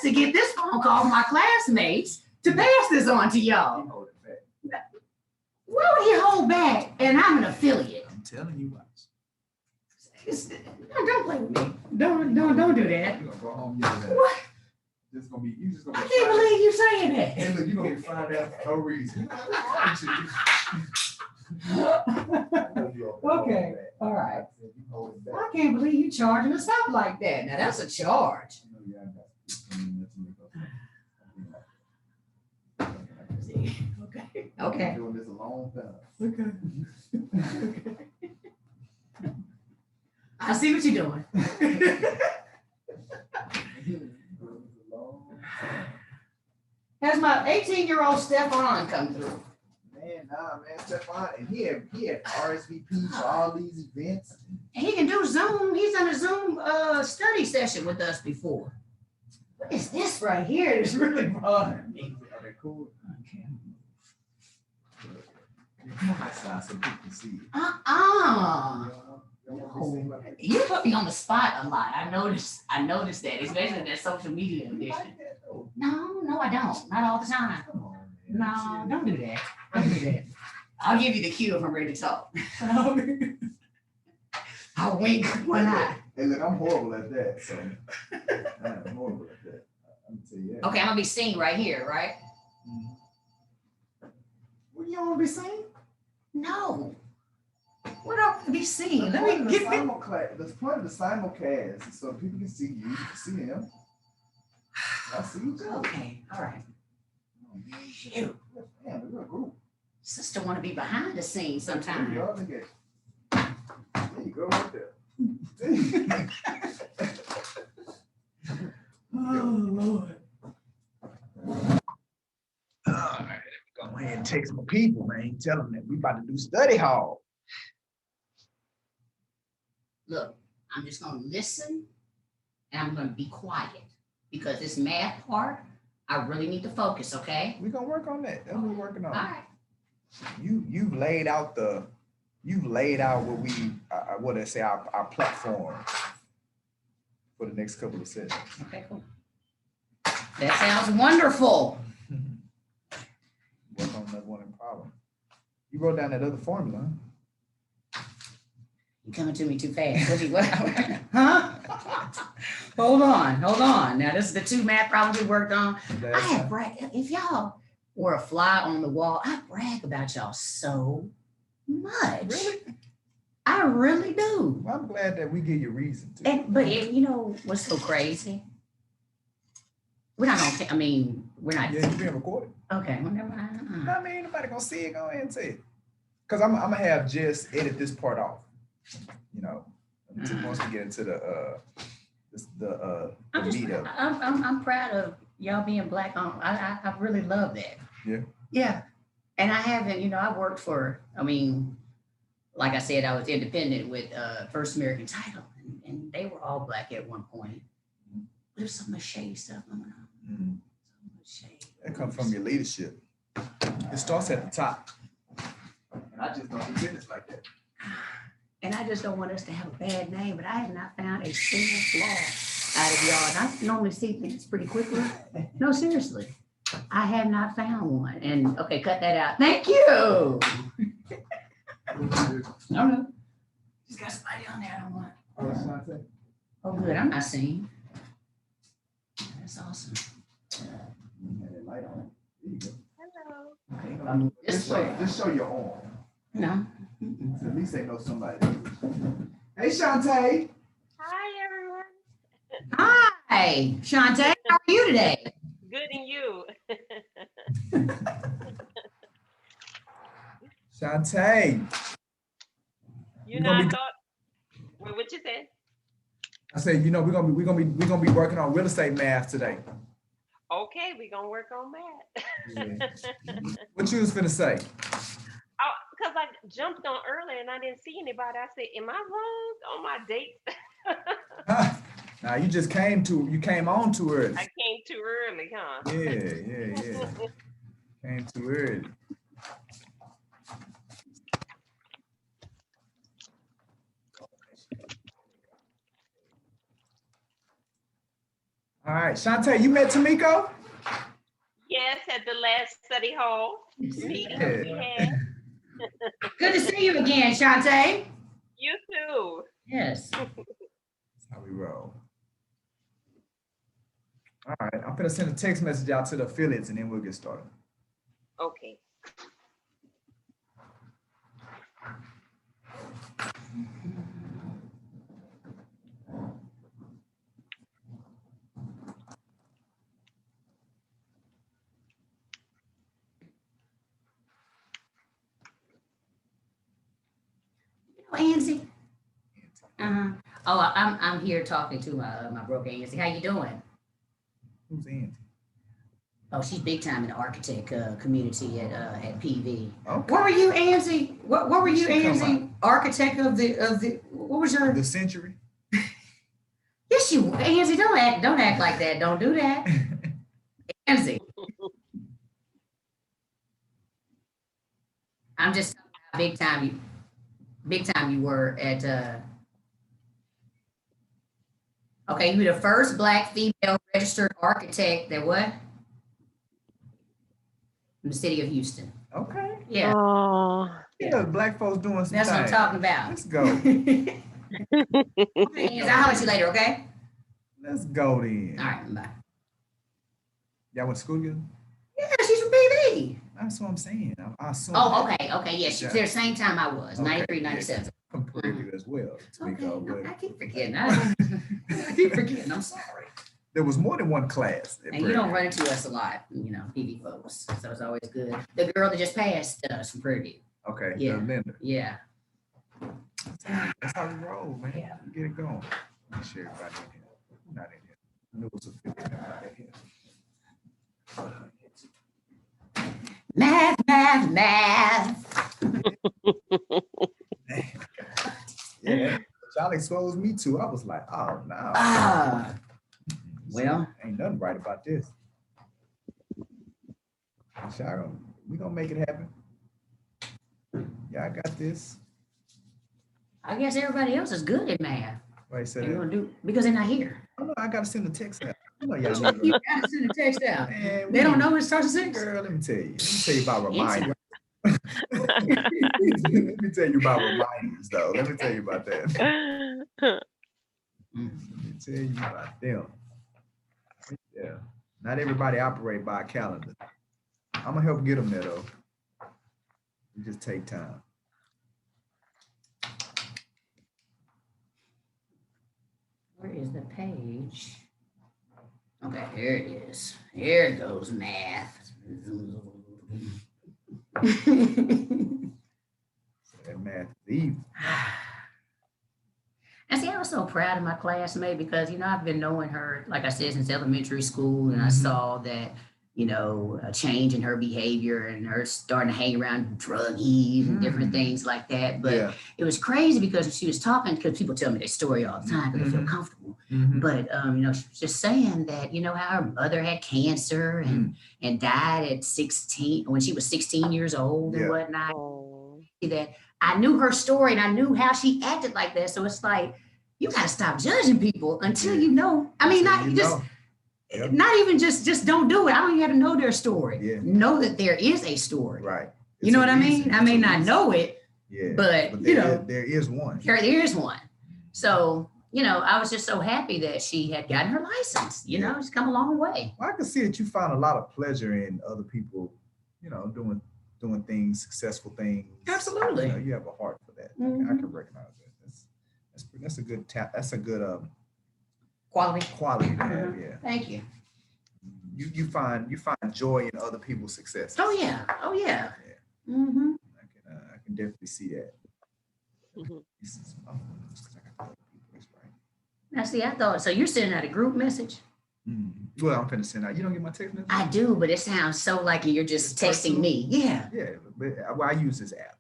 to get this phone call from my classmates to pass this on to y'all. Why would he hold back? And I'm an affiliate. I'm telling you what. No, don't play with me. Don't do that. You're gonna go home. What? You just gonna be I can't believe you saying that. Hey, look, you're gonna be find out for no reason. Okay, all right. I can't believe you charging us up like that. Now that's a charge. Okay. Okay. Doing this a long time. Okay. I see what you're doing. Has my 18-year-old Stefan come through? Man, Stefan, and he had RSVP for all these events. And he can do Zoom. He's done a Zoom study session with us before. What is this right here? It's really bothering me. Are they cool? Okay. So people can see it. You put me on the spot a lot. I noticed that, especially that social media edition. No, I don't. Not all the time. No, don't do that. Don't do that. I'll give you the cue if I'm ready to talk. I'll wink one eye. Hey, look, I'm horrible at that. So I'm horrible at that. I'm gonna tell you that. Okay, I'm gonna be seen right here, right? What, you don't want to be seen? No. What do I want to be seen? Let me get me. The point of the simulcast is so people can see you, you can see him. I see you too. Okay, all right. Shoot. Man, we're a group. Sister want to be behind the scenes There sometimes. you go, look at you. There you go, right there. Oh, Lord. All right, go ahead and text my people, man. Tell them that we about to do study hall. Look, I'm just gonna listen and I'm gonna be quiet because this math part, I really need to focus, okay? We're gonna work on that. That's what we're working on. All right. You've laid out what we what they say our platform for the next couple of sessions. Okay, cool. That sounds wonderful. Work on another one in problem. You wrote down that other formula, huh? You're coming to me too fast. What? Huh? Hold on. Now, this is the 2 math problems we worked on. I have brag. If y'all were a fly on the wall, I brag about y'all so much. Really? I really do. Well, I'm glad that we give you reason to. But you know what's so crazy? We're not gonna. We're not. Yeah, you being recorded. Okay. Well, never mind. I mean, nobody gonna see it. Go ahead and say it. Cause I'm gonna have Jess edit this part off. You know, once we get into the meetup. I'm proud of y'all being Black on. I really love that. Yeah. Yeah. And I haven't, I worked for, like I said, I was independent with First American Title, and they were all Black at one point. There's so much shady stuff going on. Mm-hmm. So much shade. That comes from your leadership. It starts at the top. And I just don't do business like that. And I just don't want us to have a bad name, but I have not found a single flaw out of y'all. And I normally see things pretty quickly. No, seriously. I have not found one. And okay, cut that out. Thank you. No. Just got somebody on there I don't want. Oh, good. I'm not seeing. That's awesome. Hello. Okay, this way. Just show your arm. No. So at least they know somebody. Hey, Shantae. Hi, everyone. Hi, Shantae. How are you today? Good, and you? Shantae. You know, I thought. Wait, what you said? I said, we're gonna be working on real estate math today. Okay, we're gonna work on that. Yeah. What you was finna say? Because I jumped on earlier and I didn't see anybody. I said, am I wrong on my dates? Nah, you came on too early. I came too early, huh? Yeah. Came too early. All right, Shantae, you met Tamiko? Yes, at the last study hall meeting we had. Good to see you again, Shantae. You too. Yes. That's how we roll. All right, I'm gonna send a text message out to the affiliates and then we'll get started. Okay. Angie. Uh-huh. Oh, I'm here talking to my broker Angie. How you doing? Who's Angie? Oh, she's big time in the architect community at PV. Okay. What were you, Angie? What were you, She come Angie? Architect of the what was your? The century. Yes, you, Angie. Don't act like that. Don't do that, Angie. I'm just telling you how big time you were at. Okay, you were the first Black female registered architect that what? In the city of Houston. Okay. Yeah. Oh. Yeah, Black folks doing some That's what I'm things. talking about. Let's go. Okay, I'll holler at you later, okay? Let's go then. All right, bye. Y'all went to school together? Yeah, she's from PV. That's what I'm saying. I assume. Oh, okay. Yeah, she's Yeah. there the same time I was, Okay, 93, yeah. 97. I'm pretty as well. Okay, I keep forgetting. I keep forgetting. I'm sorry. There was more than one class. at And you don't Prairie. run into us a lot, PV folks. So it's always good. The girl that just passed us from Prairie View. Okay, Yeah. Linda. Yeah. That's how we roll, man. Yeah. Get it going. Make sure everybody in here. Not in here. I knew it was a 50 not in here. Math. Yeah, y'all exposed me to. I was like, oh no. Ah. Well. Ain't nothing right about this. We gonna make it happen. Yeah, I got this. I guess everybody else is good at math. Why you said They're that? gonna do because they're not here. Oh no, I gotta send the text out. You know y'all You know. gotta send a text out. Man, They don't know it starts at 6. Girl, let me tell you about reminders. Inside. Let me tell you about reminders, though. Let me tell you about that. Let me tell you about them. Yeah, not everybody operate by a calendar. I'm gonna help get them there, though. It just take time. Where is the page? Okay, here it is. Here it goes, math. That math is evil. And see, I was so proud of my classmate because, I've been knowing her, like I said, since elementary school, and I Mhm. saw that, a change in her behavior and her starting to hang around druggies and different things like that. But Yeah. it was crazy because she was talking, because people tell me their story all the time because they feel comfortable. Mhm. But she was just saying that, how her mother had cancer and died at 16 when she was 16 years old and Yeah. whatnot. Oh. That I knew her story and I knew how she acted like that. So it's like you gotta stop judging people until you know. I mean, not You just know. Yep. not even just don't do it. I don't even have to know their story. Yeah. Know that there is a story. Right. You know what I mean? reason. I It's may a not reason. know it, Yeah. but there is one. there is one. So, I was just so happy that she had gotten her license. It's come a long way. Well, I can see that you find a lot of pleasure in other people, doing things, successful things. Absolutely. You have a heart for that. I Mhm. can recognize that. That's a good that's a good Quality. quality to have. Yeah. Thank you. You find joy in other people's success. Oh yeah. Yeah. Mm-hmm. I can definitely see that. Mhm. This is, oh, it's 'cause I got other people, that's right. Now see, I thought so. You're sending out a group message. Well, I'm finna send out. You don't get my text message? I do, but it sounds so like you're just It's texting personal? me. Yeah. Yeah, but I use this app.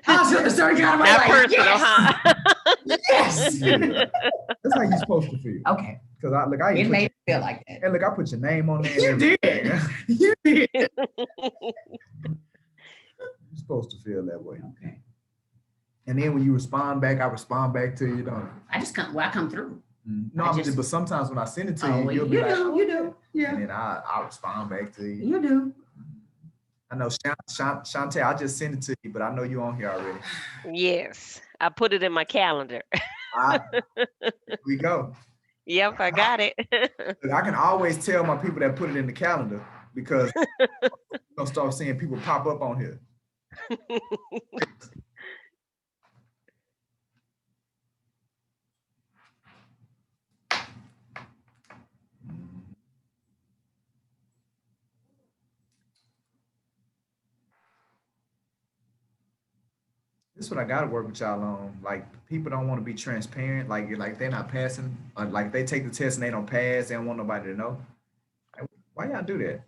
I was gonna start kind of Not like, personal, yes, huh? yes. Yeah. That's how you're supposed to feel. Okay, Because I it even made me feel like that. and look, I put your name on there. and You did. everything. You did. You're supposed to feel that way. Okay. And then when you respond back, I respond back to you, don't I just come. Well, I come through. No, I I'm just- but sometimes when I send it to Oh, you, you'll you be like, do. "Oh, You yeah." do. Yeah. And then I'll respond back to you. You do. I know Shantae, I just sent it to you, but I know you on here already. Yes, I put it in my calendar. Here we go. Yep, I got it. Look, I can always tell my people that put it in the calendar because I'm gonna start seeing people pop up on here. This is what I gotta work with y'all on. Like people don't want to be transparent. Like they're not passing. Like they take the test and they don't pass. They don't want nobody to know. Like, why y'all do that?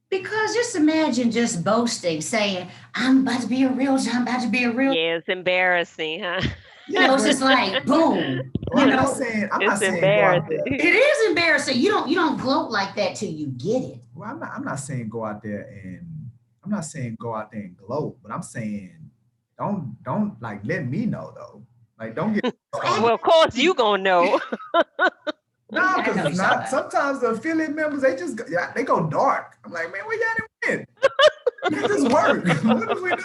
Because just imagine just boasting, saying, "I'm about to be a real. I'm about to be a real." Yeah, it's embarrassing, huh? You know, it's just like boom. Well, I'm You not know, saying I'm It's not saying go out there. it is embarrassing. You don't gloat like that till you get it. Well, I'm not saying go out there and I'm not saying go out there and gloat, but I'm saying don't like let me know though. Like don't get Well, of course you gonna know. no, I know because you're it's not. talking Sometimes the affiliate members they just they go dark. I'm like, man, where y'all done went? Get this work. What are we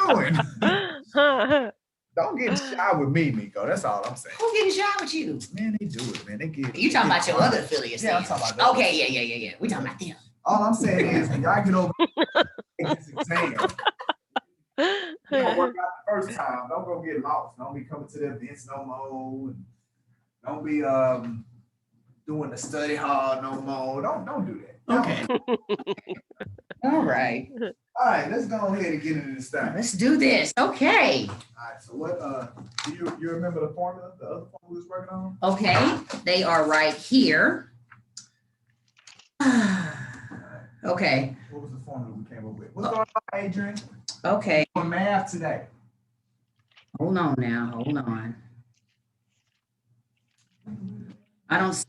doing? Don't get shy with me, Miko. That's all I'm saying. Who getting shy with you? Man, they do it, man. They get. You talking about your other affiliates? Yeah, I'm then. talking about that. Okay, yeah. We talking about them. All I'm saying is when y'all get over this exam, you don't work out the first time. Don't go get lost. Don't be coming to the events no more. And don't be doing the study hall no more. Don't do that. Okay. All right. All right, let's go ahead and get into this stuff. Let's do this. Okay. All right, so what do you remember the formula, the other formula we was working on? Okay. They are right here. Okay. What was the formula we came up with? What's going on, Adrian? Okay. On math today. Hold on now. Hold on. I don't see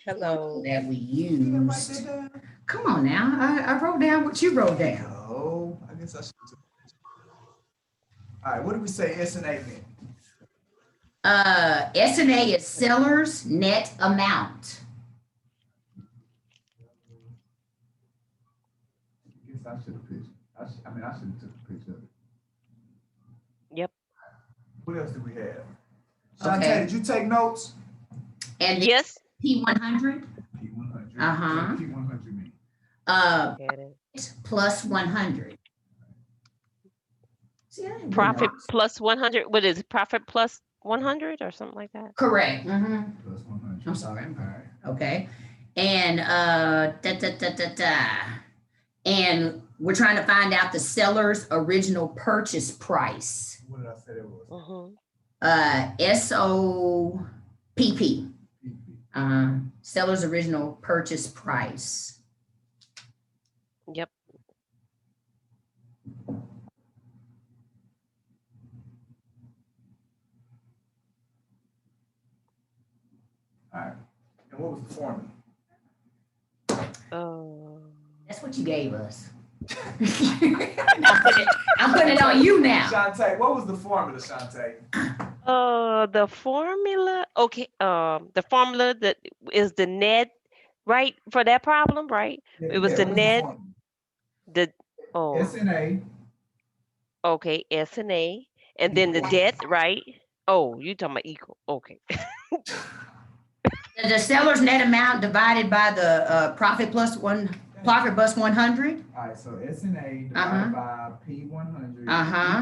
Hello. that we You didn't write that used. down? Come on now. I wrote down what you wrote down. No, I guess I should. All right, what did we say S and A meant? S&A is seller's net amount. I guess I should have pitched. I should have took a picture of it. Yep. What else did we have? Shantae, Okay. did you take notes? And Yes. P100 P100. Uh-huh. What does P100 mean? Get it. plus 100. See, I didn't do Profit notes. plus 100. What is it? Profit plus 100 or something like that? Correct. Plus 100. I'm sorry. All right. Okay. And and we're trying to find out the seller's original purchase price. What did I say it was? SOPP. PP. Seller's original purchase price. Yep. All right. And what was the formula? Oh. That's what you gave us. I'm putting it on you now. Shantae, what was the formula, Shantae? The formula. Okay. The formula that is the net, right? For that problem, right? It was the what is net. formula? The S and A. okay, S and A, and then the debt, right? Oh, you talking about equal? Okay. The seller's net amount divided by the profit plus 100. All right, so S and A divided by P100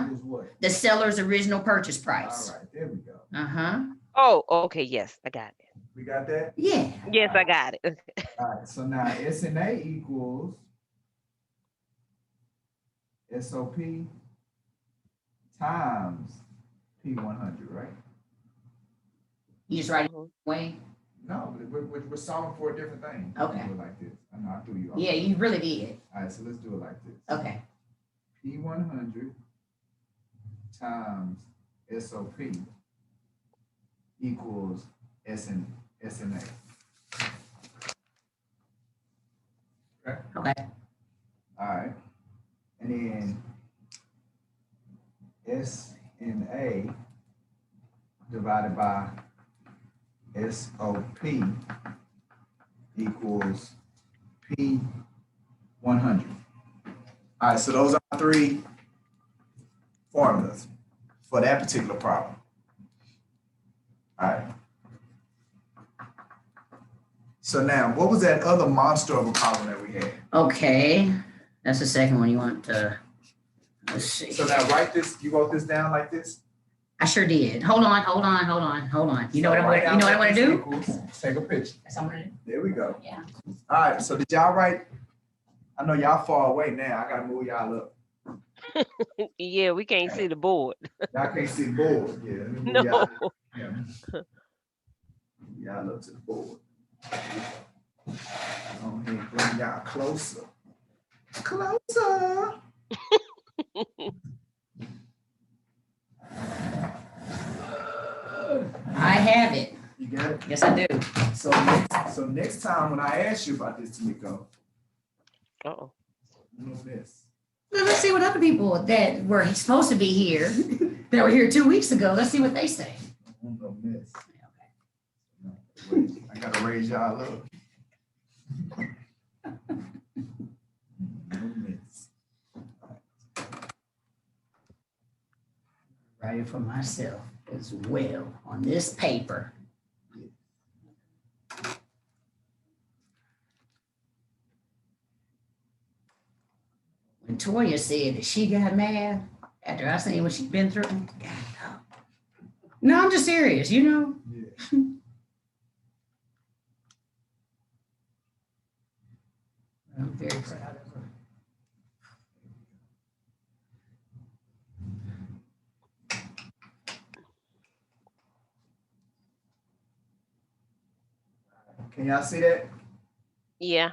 equals what? The seller's original purchase price. All right, there we go. Oh, okay. Yes, I got it. We got that? Yeah. Yes, I got it. All right, so now S and A equals SOP times P100, right? You just write it away. No, we're solving for a different thing. Okay. Let's do it like this. I know I threw you off. Yeah, you really did. All right, so let's do it like this. Okay. P100 times SOP equals SNA. Okay. All right. And then SNA divided by SOP equals P100. All right, so those are 3 formulas for that particular problem. All right. So now, what was that other monster of a problem that we had? Okay, that's the second one you want to, let's see. So now write this, you wrote this down like this? I sure did. Hold on. You know what I'm gonna do? Equals, take a picture. That's what I'm gonna do. There we go. Yeah. All right, so did y'all write? I know y'all far away now. I gotta move y'all up. Yeah, we can't see the board. Y'all can't see the board. Yeah, let me move No. y'all. Yeah. Y'all up to the board. Go ahead and bring y'all closer. Closer. I have it. You got it? Yes, I do. So next time when I ask you about this, Tamiko, Uh-oh. you know this. Well, let's see what other people that were supposed to be here, that were here 2 weeks ago, let's see what they say. I don't know this. I gotta raise y'all up. No miss. Write it for myself as well on this paper. When Toya said that she got mad after I seen what she's been through, God, no, I'm just serious, you know? Yeah. I'm very proud of her. Can y'all see that? Yeah.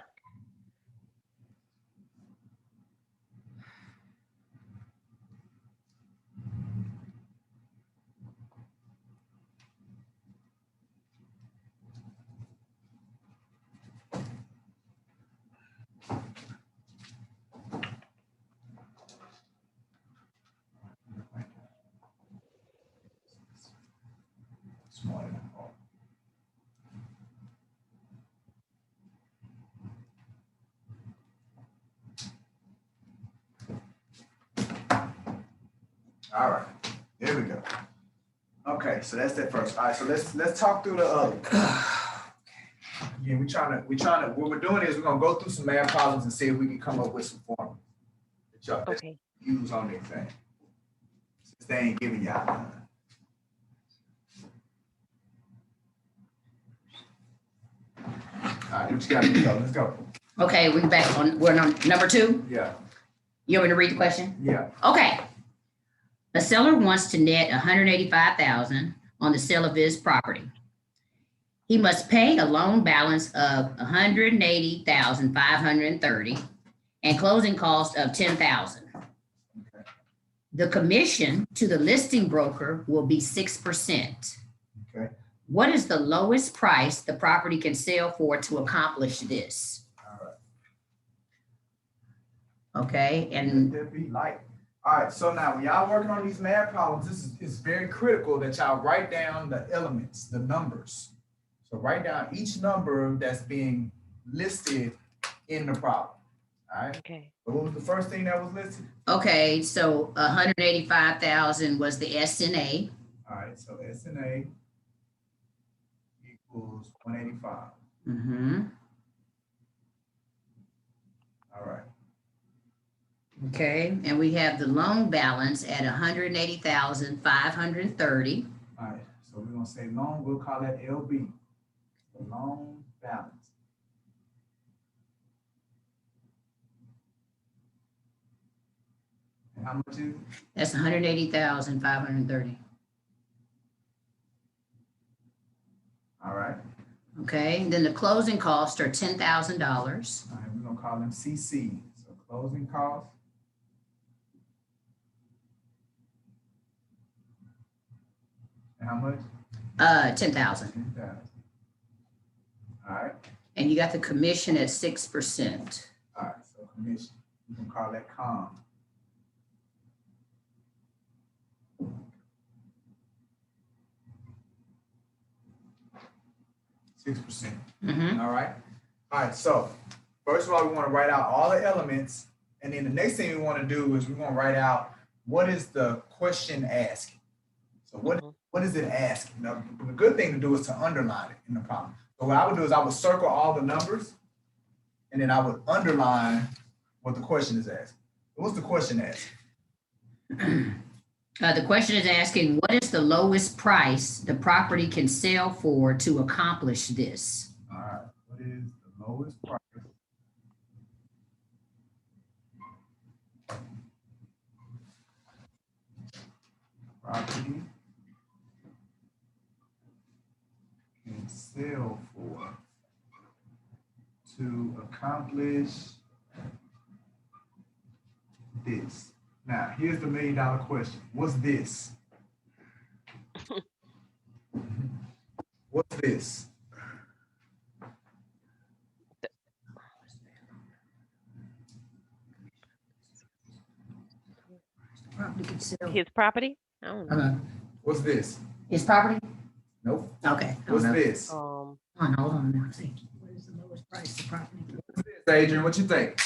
Smaller than all. All right, there we go. Okay, so that's that first. All right, so let's talk through the other. Yeah, what we're doing is we're gonna go through some math problems and see if we can come up with some formulas that y'all Okay. use on the exam. Since they ain't giving y'all none. All right, what you got to go? Let's go. Okay, we're on number 2. Yeah, You want me to read the question? yeah. Okay. A seller wants to net $185,000 on the sale of his property. He must pay a loan balance of $180,530 and closing cost of $10,000. Okay. The commission to the listing broker will be 6%. Okay. What is the lowest price the property can sell for to accomplish this? All right. Okay, and That'd be light. All right, so now when y'all working on these math problems, this is very critical that y'all write down the elements, the numbers. So write down each number that's being listed in the problem. All right. Okay. So what was the first thing that was listed? okay, so 185,000 was the S&A. All right, so S&A equals 185. Mm-hmm. All right. Okay, and we have the loan balance at 180,530. All right, so we're gonna say loan, we'll call that LB, the loan balance. And how much is it? That's 180,530. All right. Okay, then the closing costs are $10,000. All right, we're gonna call them CC. So closing costs. And how much? 10,000. 10,000. All right. And you got the commission at 6%. All right. So commission. You can call that com. 6%. Mhm. All right. All right. So first of all, we want to write out all the elements, and then the next thing we want to do is we want to write out what is the question asking. So what is it asking? Now, the good thing to do is to underline it in the problem. So what I would do is I would circle all the numbers, and then I would underline what the question is asking. What's the question asking? The question is asking, what is the lowest price the property can sell for to accomplish this? All right. What is the lowest price property can sell for to accomplish this? Now, here's the $1 million question. What's this? What's this? Property can sell. His property? I don't know. What's this? His property? Nope. Okay. What's this? Hold on now. What is the lowest price the property? What's this, Adrian? What you think?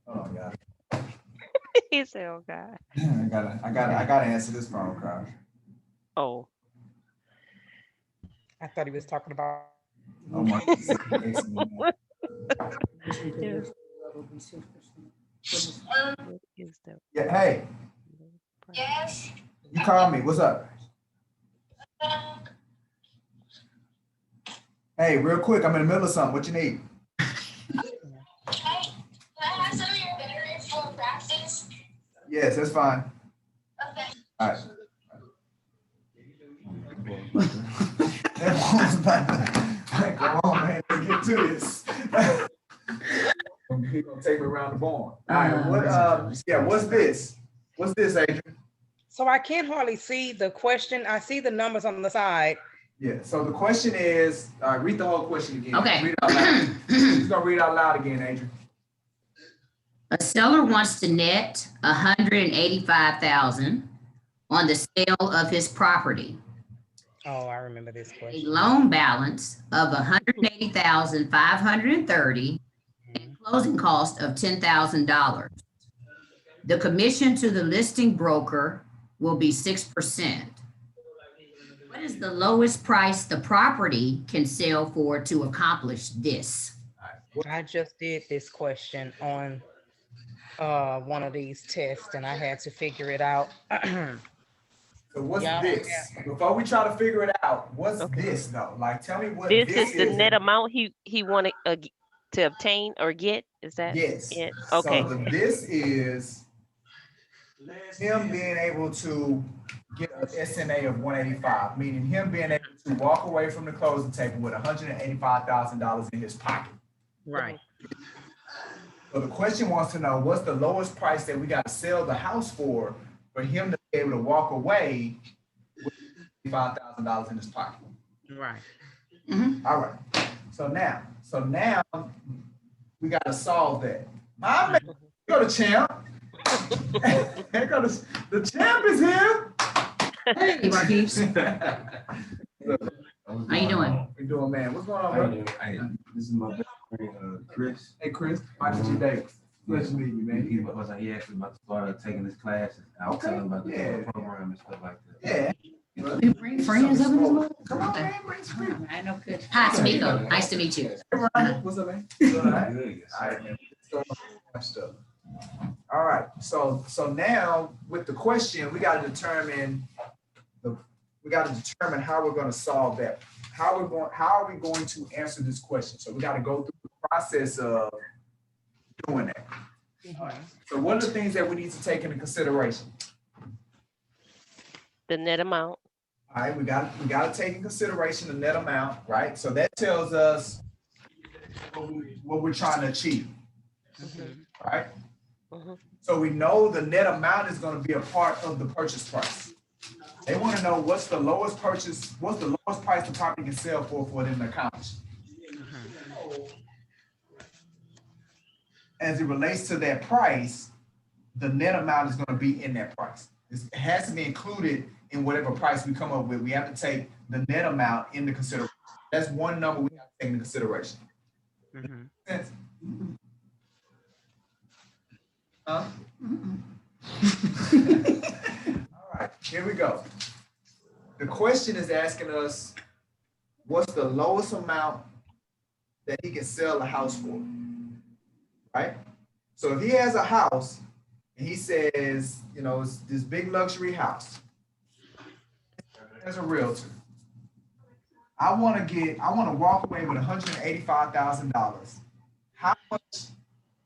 Oh God. He said, "Oh God." I gotta answer this phone call. Oh. I thought he was talking about. Oh my. Yeah. Is the Yeah, hey, Yes. you called me. What's up? Hey, real quick, I'm in the middle of something. What you need? Can I have some of your battery for practice? Yes, that's fine. Okay. All right. Come on, man. Let's get to this. He's gonna take me around the barn. All right. What's this? What's this, Adrian? So I can't hardly see the question. I see the numbers on the side. Yeah. So the question is, read the whole question again. Okay. Read it out loud. He's gonna read it out loud again, Adrian. A seller wants to net $185,000 on the sale of his property. Oh, I remember this A question. loan balance of $180,530 and closing cost of $10,000. The commission to the listing broker will be 6%. What is the lowest price the property can sell for to accomplish this? I just did this question on one of these tests, and I had to figure it out. So what's Yeah. this? Before we try to figure it out, what's Okay. this though? Like, tell me what this this is the net amount he wanted to obtain or get? Is that Yes. it? Okay. So this is him being able to get an SNA of 185, meaning him being able to walk away from the closing table with $185,000 in his pocket. Right. So the question wants to know what's the lowest price that we got to sell the house for him to be able to walk away with $5,000 in his pocket. Right. All right. So now we got to solve that. My man, go to champ. Here goes the champ is here. Hey, Marquise. How you doing? We doing, man. What's going on, bro? Hey, this is my best friend, Chris. Hey, Chris. Michael G. Davis. Pleasure to meet you, man. He actually about to start taking his classes. I was telling him about the program and stuff like that. Yeah. You bring friends up in this mother? Come on, man. Bring some people. I know good. Hi, Tamiko. Nice to meet you. Hey, Ryan. What's up, man? Good, all right? Good, yes, All sir. right, man. Stuff. All right. So now with the question, we got to determine how we're going to solve that. How are we going to answer this question? So we got to go through the process of doing that. All right. So what are the things that we need to take into consideration? The net amount. All right, we got to take in consideration the net amount, right? So that tells us what we're trying to achieve, right? So we know the net amount is going to be a part of the purchase price. They want to know what's the lowest price the property can sell for them to accomplish. As it relates to that price, the net amount is going to be in that price. It has to be included in whatever price we come up with, we have to take the net amount into consideration. That's one number we have to take into consideration. Mhm. Sense? Huh? All right, here we go. The question is asking us, what's the lowest amount that he can sell a house for, right? So if he has a house and he says, you know, it's this big luxury house, as a realtor, I want to walk away with $185,000. How much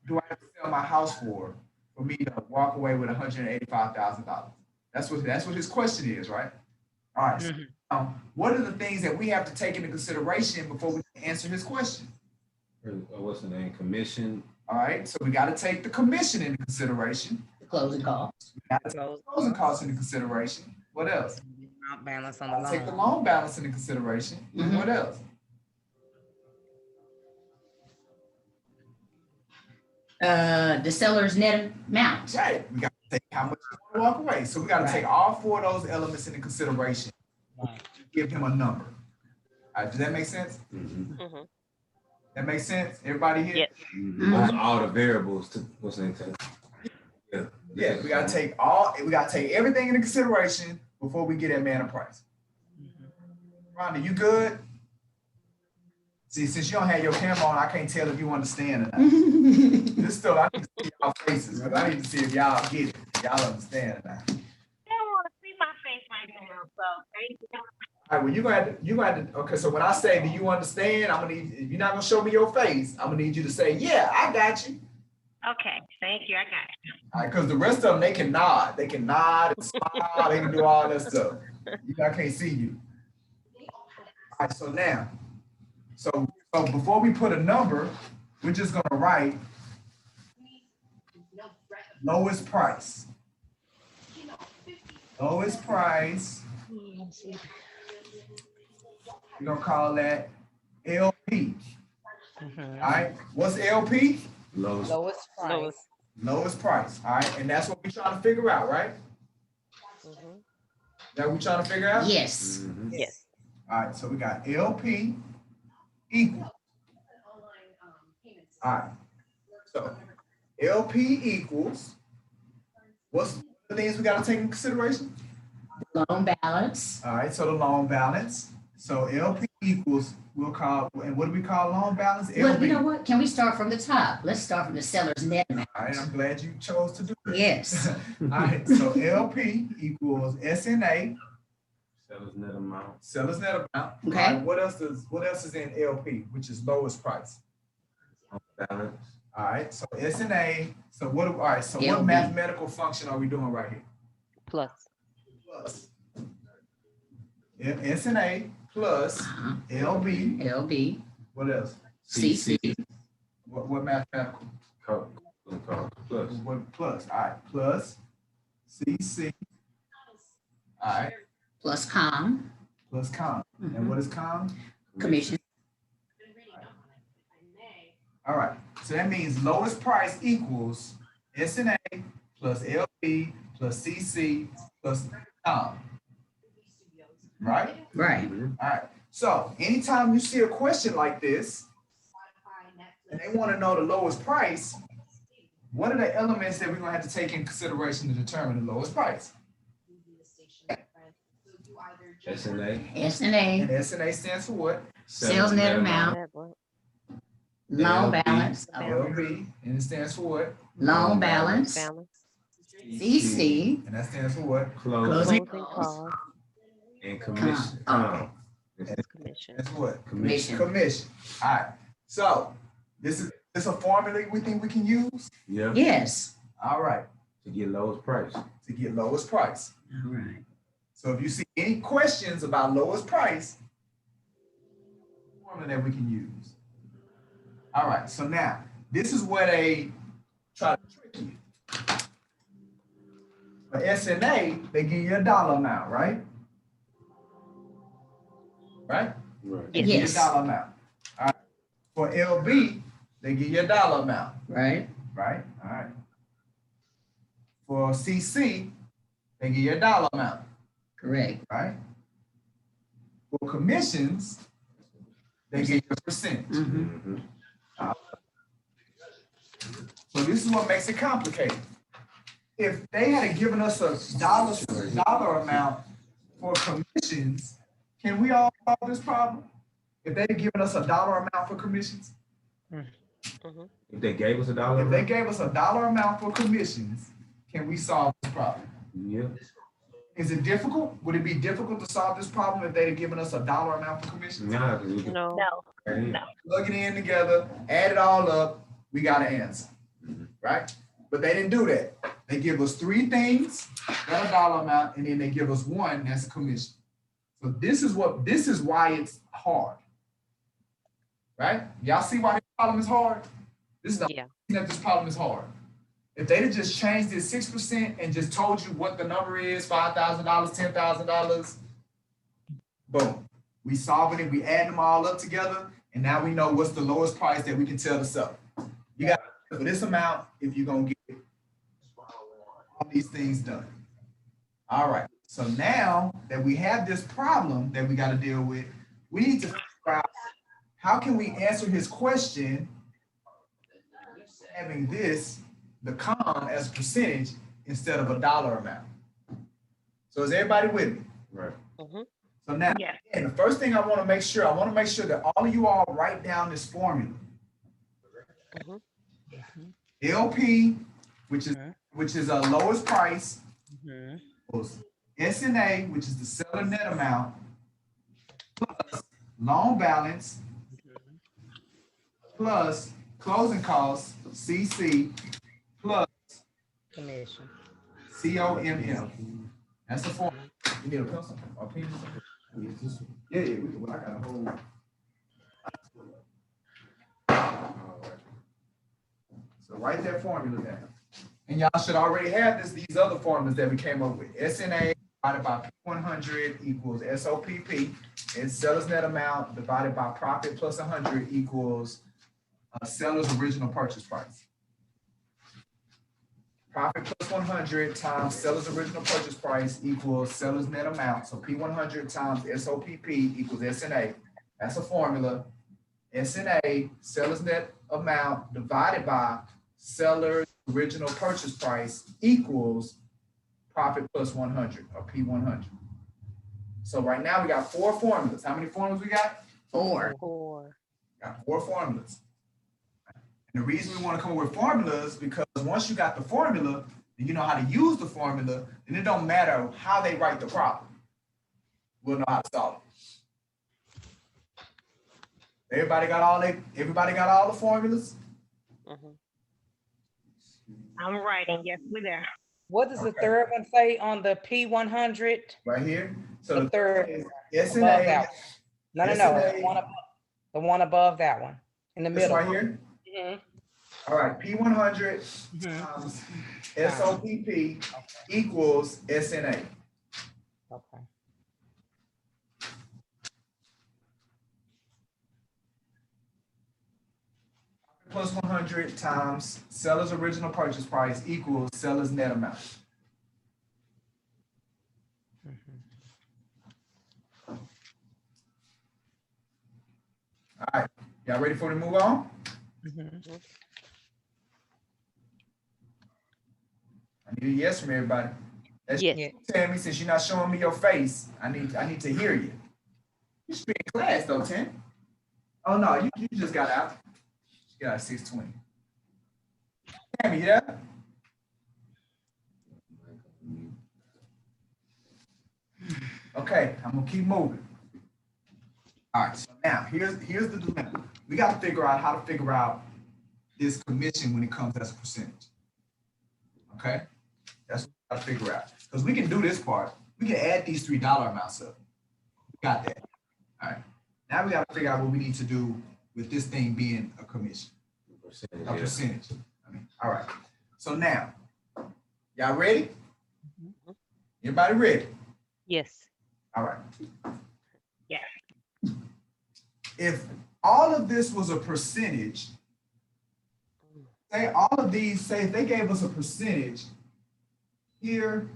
do I have to sell my house for me to walk away with $185,000? That's what his question is, right? All right. So, Mhm. what are the things that we have to take into consideration before we can answer his question? What's the name? Commission. All right. So we got to take the commission into consideration. The closing costs. We got to take the closing costs into consideration. What else? Amount balance on the Take the loan. loan balance into consideration. Mhm. What else? The seller's net amount. Right. We got to take how much you want to walk away. So we got to take all four of those elements into consideration. Right. To give him a number. All right. Does that make sense? Mm-hmm. Mhm. That makes sense? Everybody here? Yes. Mm-hmm. Those are all the variables to what's the name? Yeah. Yeah. We got to take everything into consideration before we get that man a price. Rhonda, you good? See, since you don't have your camera on, I can't tell if you understand or not. This stuff, I need to see y'all faces, because I need to see if y'all get it, if y'all understand or not. They don't want to see my face right now, so thank you. All right, well, you gonna have to, okay, so when I say, do you understand? I'm gonna need, if you're not gonna show me your face, I'm gonna need you to say, yeah, I got you. Okay, thank you. I got you. All right, because the rest of them, they can nod and smile, they can do all that stuff. I can't see you. All right, so now, so before we put a number, we're just gonna write lowest price. Lowest price. We're gonna call that LP. Mhm. All right, what's LP? Lowest. Lowest price. Lowest. Lowest price. All right, and that's what we're trying to figure out, right? Mhm. That we trying to figure out? Yes. Mm-hmm. Yes. All right, so we got LP equal. All right, so LP equals, what's the things we gotta take into consideration? Loan balance. All right, so the loan balance. So LP equals, we'll call, and what do we call loan balance? Well, LP. you know what? Can we start from the top? Let's start from the seller's net amount. All right, I'm glad you chose to do that. Yes. All right, so LP equals SNA, Seller's net amount. seller's net amount. Okay. All right, what else is in LP, which is lowest price? Balance. All right, so SNA, so what, all right, so what LB. mathematical function are we doing right here? Plus. Plus. Yeah, SNA plus Uh-huh. LB, LB. what else? CC. What mathematical? Plus. What plus? All right, plus CC. All right, Plus com. plus com. And what is com? Commission. All right, so that means lowest price equals SNA plus LB plus CC plus com. Right? Right. All right, so anytime you see a question like this, and they want to know the lowest price, what are the elements that we're gonna have to take in consideration to determine the lowest price? SNA. SNA. And SNA stands for what? Sales net amount. That one. Loan LB. balance. LB, and it stands for what? Loan balance. Balance. CC. And that stands for what? Closing Closing costs. costs. And commission. Okay. Commission. That's what? Commission. Commission. All right, so this is a formula we think we can use? Yeah. Yes. All right, To get lowest price. to get lowest price. All right. So if you see any questions about lowest price, formula that we can use. All right, so now this is where they try to trick you. For SNA, they give you a dollar amount, right? Right? Right. They give you a Yes. dollar amount. All right. For LB, they give you a dollar amount, Right. right? All right. For CC, they give you a dollar amount. Correct. right? For commissions, they give you a percentage. Mm-hmm. So this is what makes it complicated. If they had given us a dollar amount for commissions, can we all solve this problem? If they had given us a dollar amount for commissions? If they gave us a dollar, If they gave us a dollar amount for commissions, can we solve this problem? yeah. Is it difficult? Would it be difficult to solve this problem if they had given us a dollar amount for commissions? Nah, 'cause we can No. Plug it in together, add it all up, we got an answer, right? But they didn't do that. They give us three things, that a dollar amount, and then they give us one that's a commission. So this is why it's hard, right? Y'all see why this problem is hard? This is the Yeah. reason that this problem is hard. If they'd have just changed it 6% and just told you what the number is, $5,000, $10,000, boom. We solving it, we add them all up together, and now we know what's the lowest price that we can tell the seller. You got for this amount if you're gonna get all these things done. All right. So now that we have this problem that we got to deal with, we need to figure out how can we answer his question having this, the con as a percentage instead of a dollar amount. So is everybody with me? right. So now, again, the first thing I want to make sure that all of you all write down this formula. LP, which is a lowest price, equals SNA, which is the seller net amount, plus loan balance, plus closing costs, CC, plus Commission. COMM. That's the formula. You need a pencil or pen? Yeah, we can. Well, I got a whole. So write that formula down. And y'all should already have these other formulas that we came up with. SNA divided by P100 equals SOPP. And seller's net amount divided by profit plus 100 equals seller's original purchase price. Profit plus 100 times seller's original purchase price equals seller's net amount. So P100 times SOPP equals SNA. That's a formula. SNA, seller's net amount divided by seller's original purchase price equals profit plus 100 or P100. So right now we got 4 formulas. How many formulas we got? 4. Got 4 formulas. And the reason we want to come up with formulas because once you got the formula and you know how to use the formula, then it don't matter how they write the problem. We'll know how to solve it. Everybody got all the formulas? I'm writing. Yes, we're there. What does the third one say on the P100? Right here. So The third is above SNA. that one. No. SNA. The one above that one in the This middle. right here. All right, P100 times SOPP equals SNA. Okay. Plus 100 times seller's original purchase price equals seller's net amount. All right, y'all ready for me to move on? I need a yes from everybody. That's Yes. Tammy, since you're not showing me your face, I need to hear you. You should be in class though, Tim. Oh no, you just got out. You got 620. Tammy, you there? Okay, I'm gonna keep moving. All right, so now here's the dilemma. We got to figure out how to figure out this commission when it comes as a percentage. Okay, that's what we got to figure out. Because we can do this part. We can add these $3 amounts up. We got that. All right. Now we got to figure out what we need to do with this thing being a commission, a percentage. All right. So now, y'all ready? Everybody ready? Yes. All right. Yeah. If all of this was a percentage, say all of these, say if they gave us a percentage here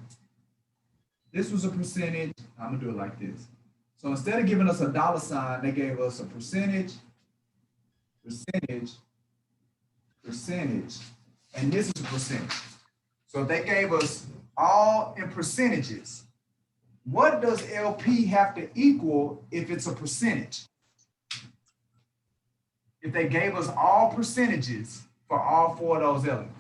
this was a percentage. I'm gonna do it like this. So instead of giving us a dollar sign, they gave us a percentage, and this is a percentage. So if they gave us all in percentages, what does LP have to equal if it's a percentage? If they gave us all percentages for all four of those elements.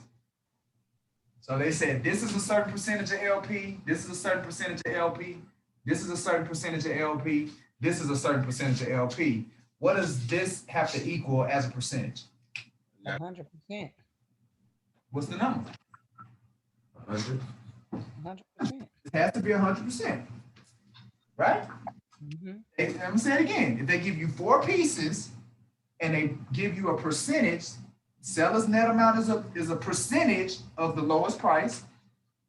So they said this is a certain percentage of LP, this is a certain percentage of LP, this is a certain percentage of LP, this is a certain percentage of LP. What does this have to equal as a percentage? 100%. What's the number? 100. 100%. It has to be 100%, right? Let me say it again. If they give you four pieces and they give you a percentage, seller's net amount is a percentage of the lowest price.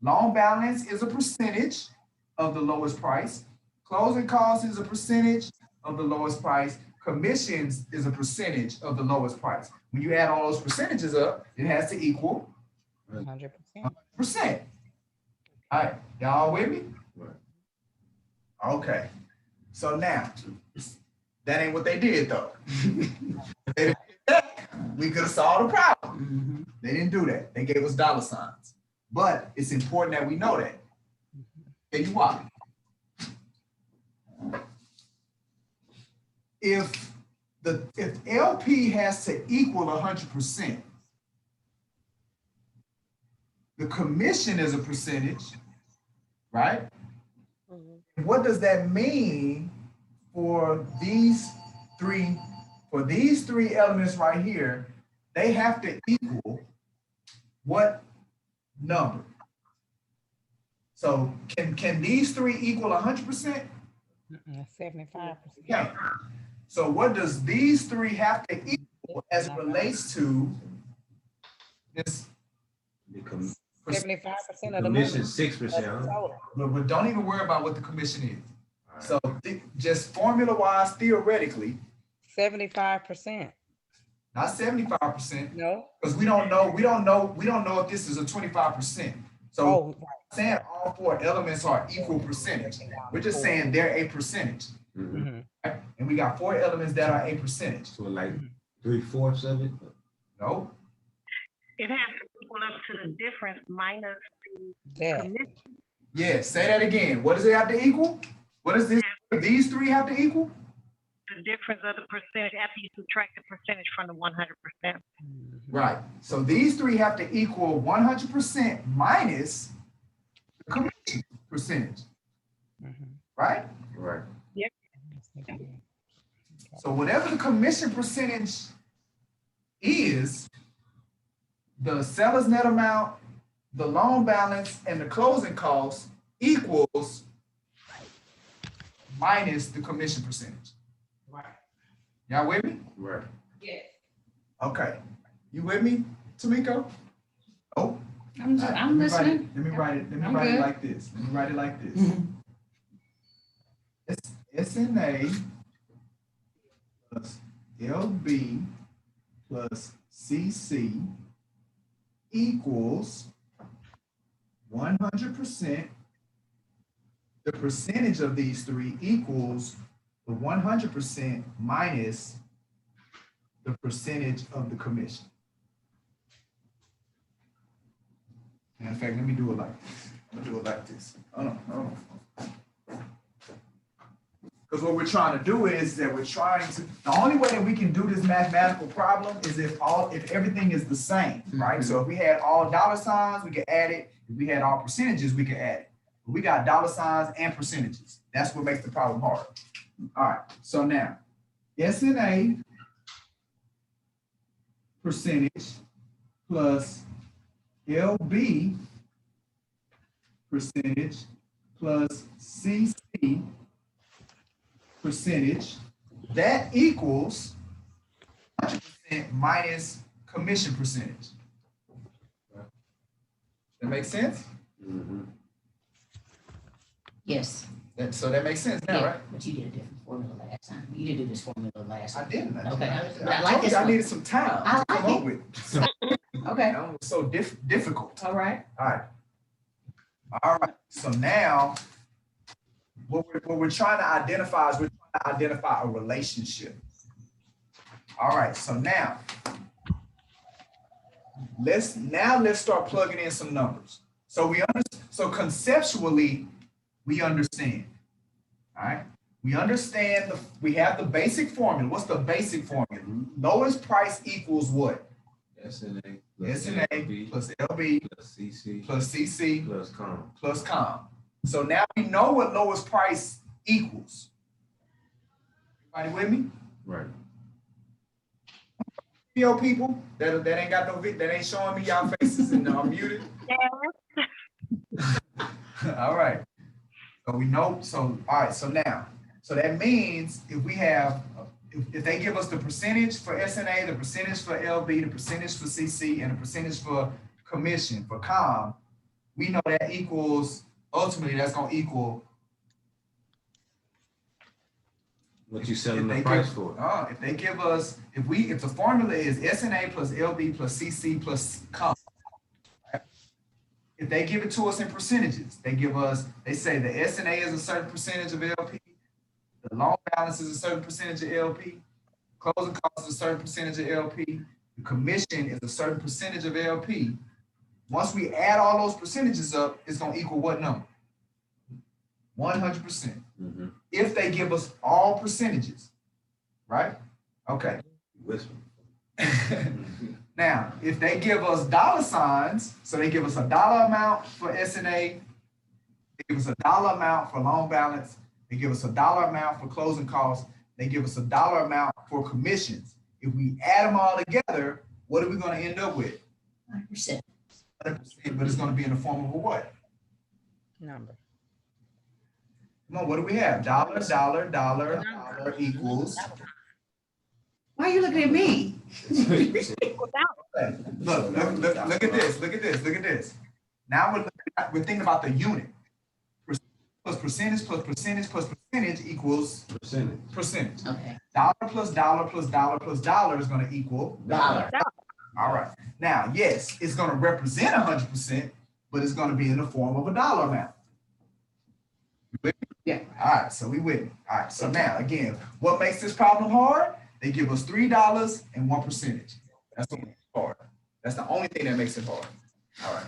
Loan balance is a percentage of the lowest price. Closing cost is a percentage of the lowest price. Commissions is a percentage of the lowest price. When you add all those percentages up, it has to equal 100%. 100%. All right, y'all with me? Right. Okay. So now, that ain't what they did though. If they did that, we could have solved the problem. They didn't do that. They gave us dollar signs. But it's important that we know that. Tell you why. If LP has to equal 100%, the commission is a percentage, right? What does that mean for these three elements right here? They have to equal what number? So can these three equal 100%? 75%. Yeah. So what does these three have to equal as it relates to this? The com- 75% of the commission money. 6%. Huh? But don't even worry about what the commission is. So just formula wise, theoretically, 75%. not 75%, No. because we don't know if this is a 25%. So Oh, saying all four elements are equal percentage. We're just saying they're a percentage. Mhm. Right? And we got four elements that are a percentage. So like 3/4 of it. No? It has to equal up to the difference minus the that. commission. Yeah, say that again. What does it have to equal? What does these three have to equal? The difference of the percentage after you subtract the percentage from the 100%. Right. So these three have to equal 100% minus the commission percentage. Right? Right. So whatever the commission percentage is, the seller's net amount, the loan balance, and the closing costs equals minus the commission percentage. Right. Y'all with me? Right. Yes. Okay. You with me, Tamiko? Oh. I'm listening. Let me write it I'm like good. this. Let me write it like this. SNA plus LB plus CC equals 100%. The percentage of these three equals the 100% minus the percentage of the commission. In fact, let me do it like this. I'll do it like this. Hold on. Because what we're trying to do is that the only way that we can do this mathematical problem is if everything is the same, right? So if we had all dollar signs, we could add it. If we had all percentages, we could add it. But we got dollar signs and percentages. That's what makes the problem hard. All right, so now, SNA percentage plus LB percentage plus CC percentage, that equals 100% minus commission percentage. That makes sense? Yes. So that makes sense now, Yeah, right? but you did a different formula last time. You didn't do this formula last I time. didn't. Okay. But I I like told this you I one. needed some time I to come like up with. Okay. That was so difficult. All right. All right. So now what we're trying to identify is we're trying to identify a relationship. All right, so now let's start plugging in some numbers. So conceptually we understand. All right, we understand we have the basic formula. What's the basic formula? Lowest price equals what? SNA plus LB plus CC plus CC plus COM. So now we know what lowest price equals. Everybody with me? Right. Yo, people that ain't got no that ain't showing me y'all faces and I'm muted. All right. So we know. So all right. So now, so that means if we have, if they give us the percentage for SNA, the percentage for LB, the percentage for CC, and the percentage for commission for COM, we know that equals ultimately that's gonna equal what you selling the price for. If they give us, if the formula is SNA plus LB plus CC plus COM, right? If they give it to us in percentages, they say the SNA is a certain percentage of LP, the loan balance is a certain percentage of LP, closing costs is a certain percentage of LP, the commission is a certain percentage of LP. Once we add all those percentages up, it's gonna equal what number? 100%. If they give us all percentages, right? Okay. Now, if they give us dollar signs, so they give us a dollar amount for SNA, they give us a dollar amount for loan balance, they give us a dollar amount for closing costs, they give us a dollar amount for commissions. If we add them all together, what are we going to end up with? 100%. 100%, but it's going to be in the form of a what? Number. Come on, what do we have? Dollar equals. Why are you looking at me? Look at this. Now we're thinking about the unit. Percentage plus percentage equals percentage. Okay. Dollar plus dollar plus dollar plus dollar is going to equal Dollar. All right. Now, yes, it's going to represent 100%, but it's going to be in the form of a dollar amount. Yeah. All right, so we with it. All right, so now again, what makes this problem hard? They give us $3 and 1%. That's what makes it hard. That's the only thing that makes it hard. All right.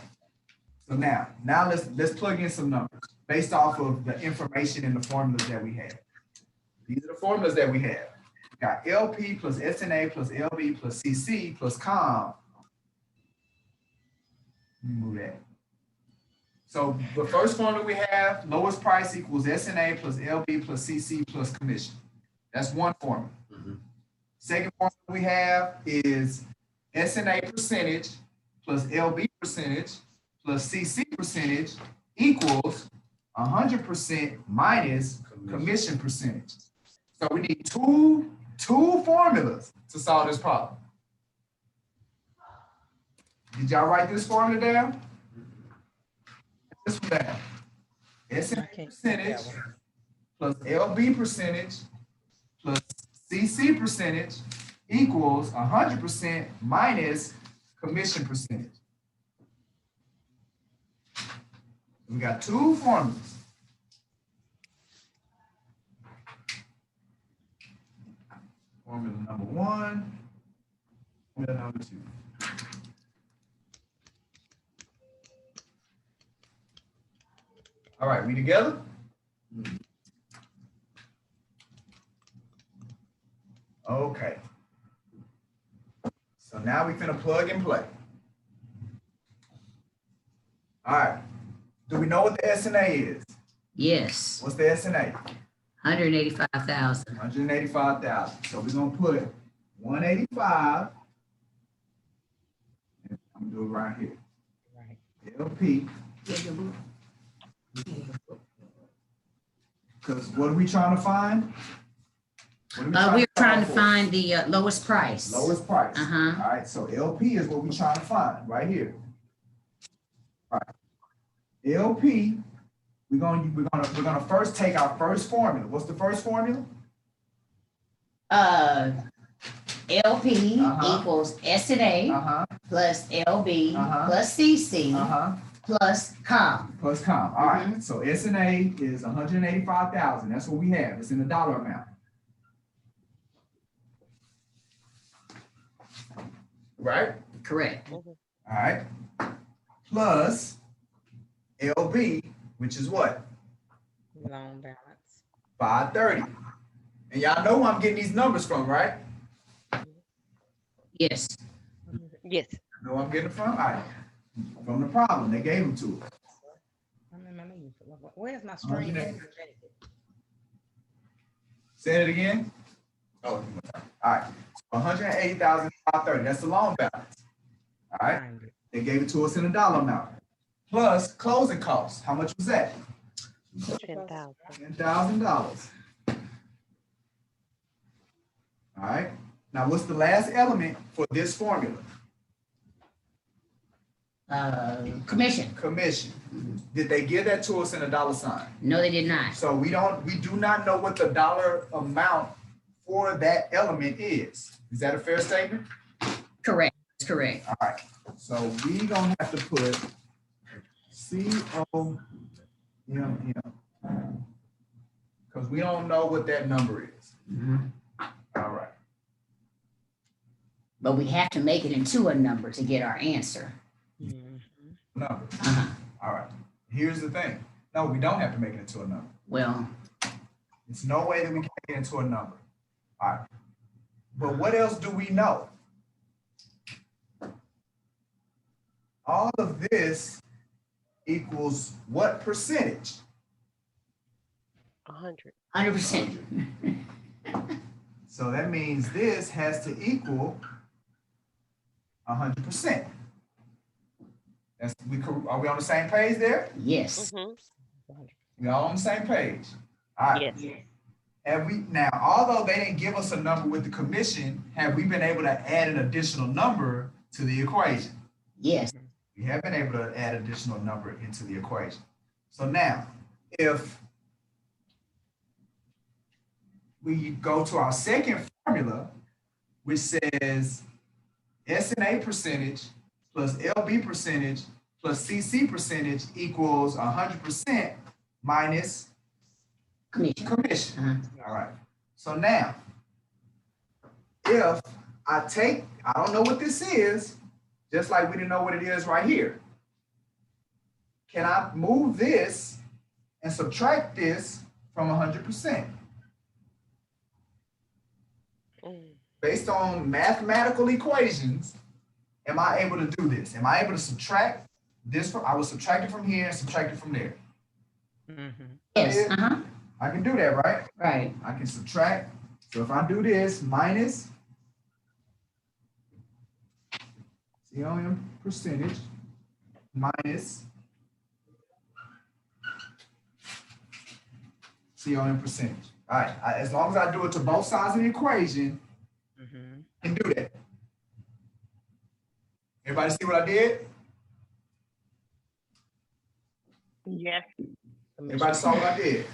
So now let's plug in some numbers based off of the information and the formulas that we have. These are the formulas that we have. We got LP plus SNA plus LB plus CC plus COM. Let me move that. So the first formula we have, lowest price equals SNA plus LB plus CC plus commission. That's one formula. Second formula we have is SNA percentage plus LB percentage plus CC percentage equals 100% minus commission percentage. So we need two formulas to solve this problem. Did y'all write this formula down? This one down. SNA percentage plus LB percentage plus CC percentage equals 100% minus commission percentage. We got two formulas. Formula number one, formula number two. All right, we together? Okay. So now we finna plug and play. All right. Do we know what the SNA is? Yes. What's the SNA? 185,000. 185,000. So we're gonna put 185. And I'm gonna do it right here. Right. LP. Because what are we trying to find? We're trying to find the lowest price. Lowest price. Uh-huh. All right, so LP is what we're trying to find right here. All right. LP, we're gonna first take our first formula. What's the first formula? LP Uh-huh. equals SNA Uh-huh. plus LB Uh-huh. plus CC Uh-huh. plus com. plus com. All right, so S and A is 185,000. That's what we have. It's in the dollar amount. Right? Correct. All right. Plus LB, which is what? Loan balance. 530. And y'all know where I'm getting these numbers from, right? Yes. Yes. Know where I'm getting it from? All right. From the problem. They gave them to us. Where's my screen? at? Say it again. Oh, one more time. All right. So 180,530. That's the loan balance. All right. They gave it to us in a dollar amount. Plus closing costs. How much was that? 10,000. $10,000. All right. Now, what's the last element for this formula? Commission. Commission. Did they give that to us in a dollar sign? No, they did not. So we do not know what the dollar amount for that element is. Is that a fair statement? Correct. That's correct. All right. So we gonna have to put COMM because we don't know what that number is. All right. But we have to make it into a number to get our answer. Number. All right. Here's the thing. No, we don't have to make it into a number. Well, There's no way that we can make it into a number. All right. But what else do we know? All of this equals what percentage? 100. 100%. So that means this has to equal 100%. Are we on the same page there? Yes. We all on the same page. All right. Yes. Have we now, although they didn't give us a number with the commission, have we been able to add an additional number to the equation? Yes. We have been able to add additional number into the equation. So now, if we go to our second formula, which says S&A percentage plus LB percentage plus CC percentage equals 100% minus commission. All right. So now, if I don't know what this is, just like we didn't know what it is right here. Can I move this and subtract this from 100%? Based on mathematical equations, am I able to do this? Am I able to subtract this from, I will subtract it from here and subtract it from there. Yes. I can do that, right? Right. I can subtract. So if I do this minus COM percentage minus COM percentage. All right, as long as I do it to both sides of the equation, I can do that. Everybody see what I did? Yes. Everybody saw what I did?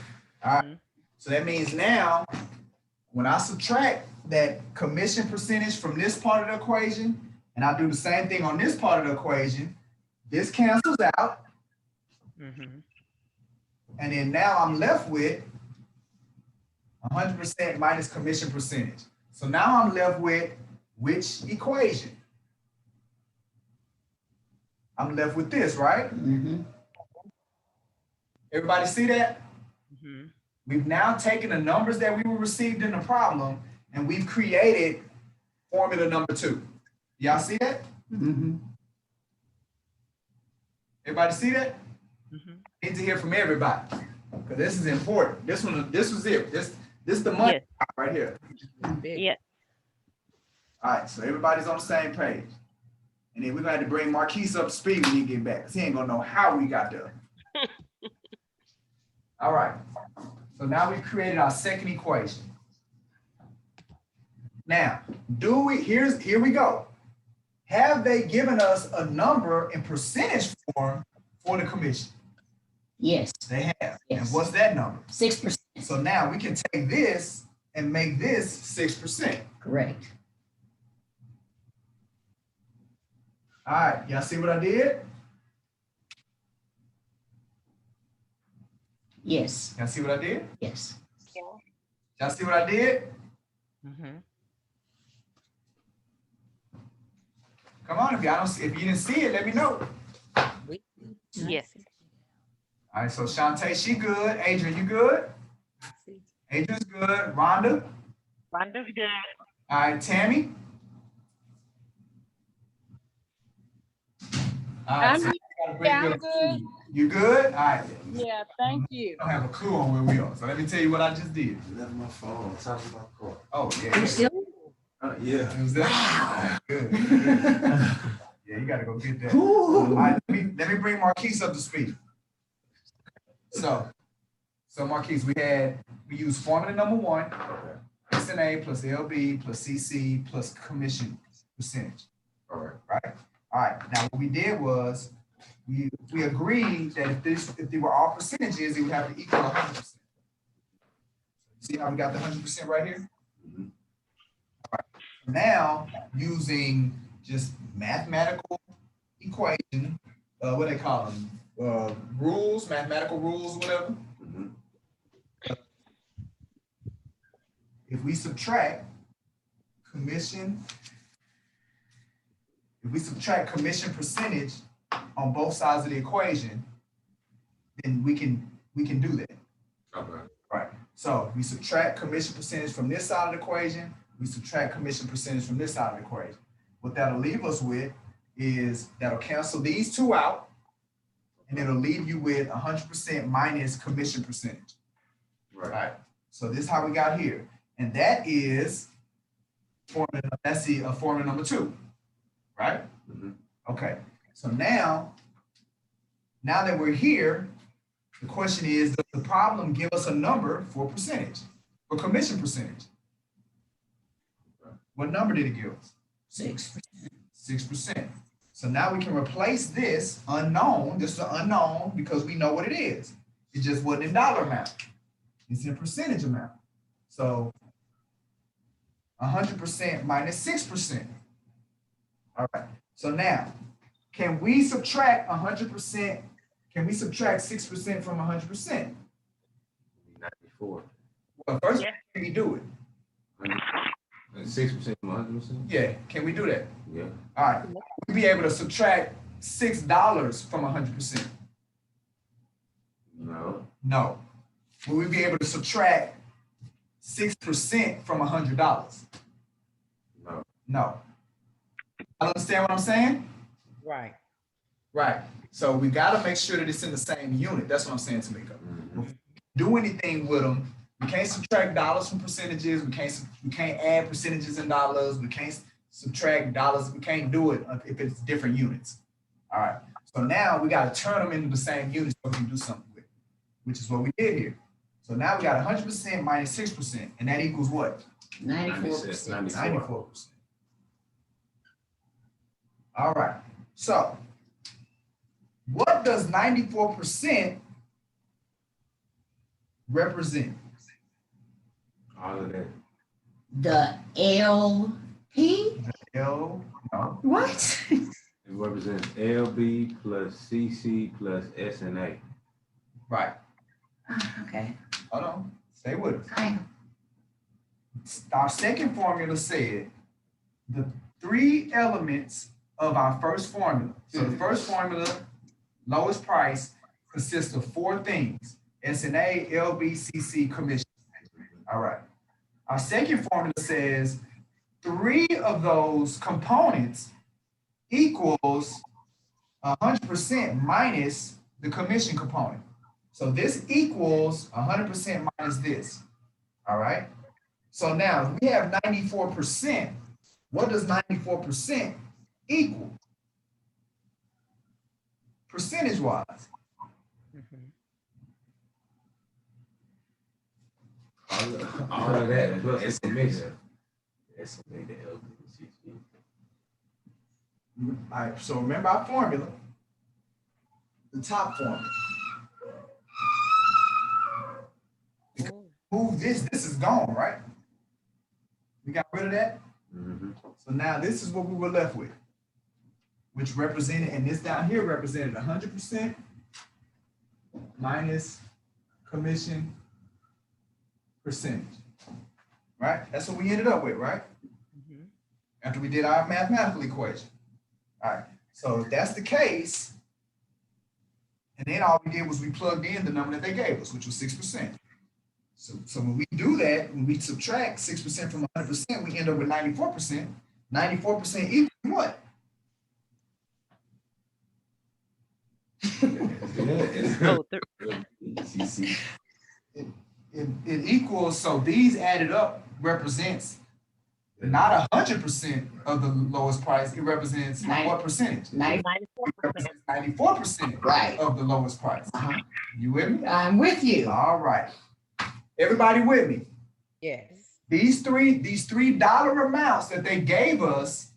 All right, so that means now, when I subtract that commission percentage from this part of the equation, and I do the same thing on this part of the equation, this cancels out. And then now I'm left with 100% minus commission percentage. So now I'm left with which equation? I'm left with this, right? Everybody see that? We've now taken the numbers that we were received in the problem and we've created formula number 2. Y'all see that? Everybody see that? Need to hear from everybody because this is important. This was it. This the money right here. Yeah. All right, so everybody's on the same page. And then we're gonna have to bring Marquise up to speed when he get back because he ain't gonna know how we got there. All right, so now we've created our second equation. Now, here we go. Have they given us a number in percentage form for the commission? Yes. They have. Yes. And what's that number? 6%. So now we can take this and make this 6%. Correct. All right, y'all see what I did? Yes, Y'all see what I did? yes. Y'all see what I did? Mm-hmm. Come on, if y'all don't see, if you didn't see it, let me know. Yes. All right, so Shantae, she good. Adrian, you good? Adrian's good. Rhonda? Rhonda's good. All right, Tammy? All right, so you gotta bring I'm your good. You good? All right. Yeah, thank you. I don't have a clue on where we are. So let me tell you what I just did. Left my phone on top of my car. Oh, yeah. You still? Yeah. It was that? Wow. Good. Yeah, you gotta go get that. All right, let me bring Marquise up to speed. So Marquise, we used formula number 1, S&A plus LB plus CC plus commission percentage. All right. Right? All right. Now what we did was we agreed that if they were all percentages, it would have to equal 100%. See how we got the 100% right here? Mhm. All right. Now, using just mathematical equation, what they call them, rules, mathematical rules, whatever. Mhm. If we subtract commission percentage on both sides of the equation, then we can do that. Okay. Right. So we subtract commission percentage from this side of the equation, we subtract commission percentage from this side of the equation. What that'll leave us with is that'll cancel these two out, and it'll leave you with 100% minus commission percentage. Right. Right. So this is how we got here. And that is formula number 2. Right? Mhm. Okay. So now that we're here, the question is, does the problem give us a number for percentage, for commission percentage? What number did it give us? 6%. 6%. So now we can replace this unknown. This is an unknown because we know what it is. It just wasn't in dollar amount. It's in percentage amount. So 100% minus 6%. All right. So now, can we subtract 100%? Can we subtract 6% from 100%? 94. Well, first, Yeah. can we do it? 6% from 100%? Yeah. Can we do that? Yeah. All right. We'd be able to subtract $6 from 100%. No. No. Will we be able to subtract 6% from $100? No. No. I understand what I'm saying? Right. Right. So we got to make sure that it's in the same unit. That's what I'm saying, Tamika. Mhm. Do anything with them. We can't subtract dollars from percentages. We can't add percentages in dollars. We can't subtract dollars. We can't do it if it's different units. All right. So now we got to turn them into the same units so we can do something with it, which is what we did here. So now we got 100% minus 6%, and that equals what? 94%. 94%. All right. So what does 94% represent? All of that. The LP? No. What? It represents LB plus CC plus SNA. Right. Okay. Hold on. Stay with us. I Our second formula said the 3 elements of our first formula. So the first formula, lowest price, consists of 4 things: SNA, LB, CC, commission. All right. Our second formula says 3 of those components equals 100% minus the commission component. So this equals 100% minus this. All right. So now if we have 94%, what does 94% equal? Percentage wise. Mhm. All of that plus the commission. SNA, the LB, the CC. All right, so remember our formula, the top formula. Move this is gone, right? We got rid of that. Mhm. So now this is what we were left with, which represented, and this down here represented 100% minus commission percentage. Right? That's what we ended up with, right? Mhm. After we did our mathematical equation. All right. So if that's the case, and then all we did was we plugged in the number that they gave us, which was 6%. So when we do that, when we subtract 6% from 100%, we end up with 94%. 94% equals what? Oh, It equals, so these added up represents not 100% of the lowest price, it represents what percentage? 94%. It represents 94% Right. of the lowest price. Uh-huh. You with me? I'm with you. All right. Everybody with me? Yes. These three dollar amounts that they gave us,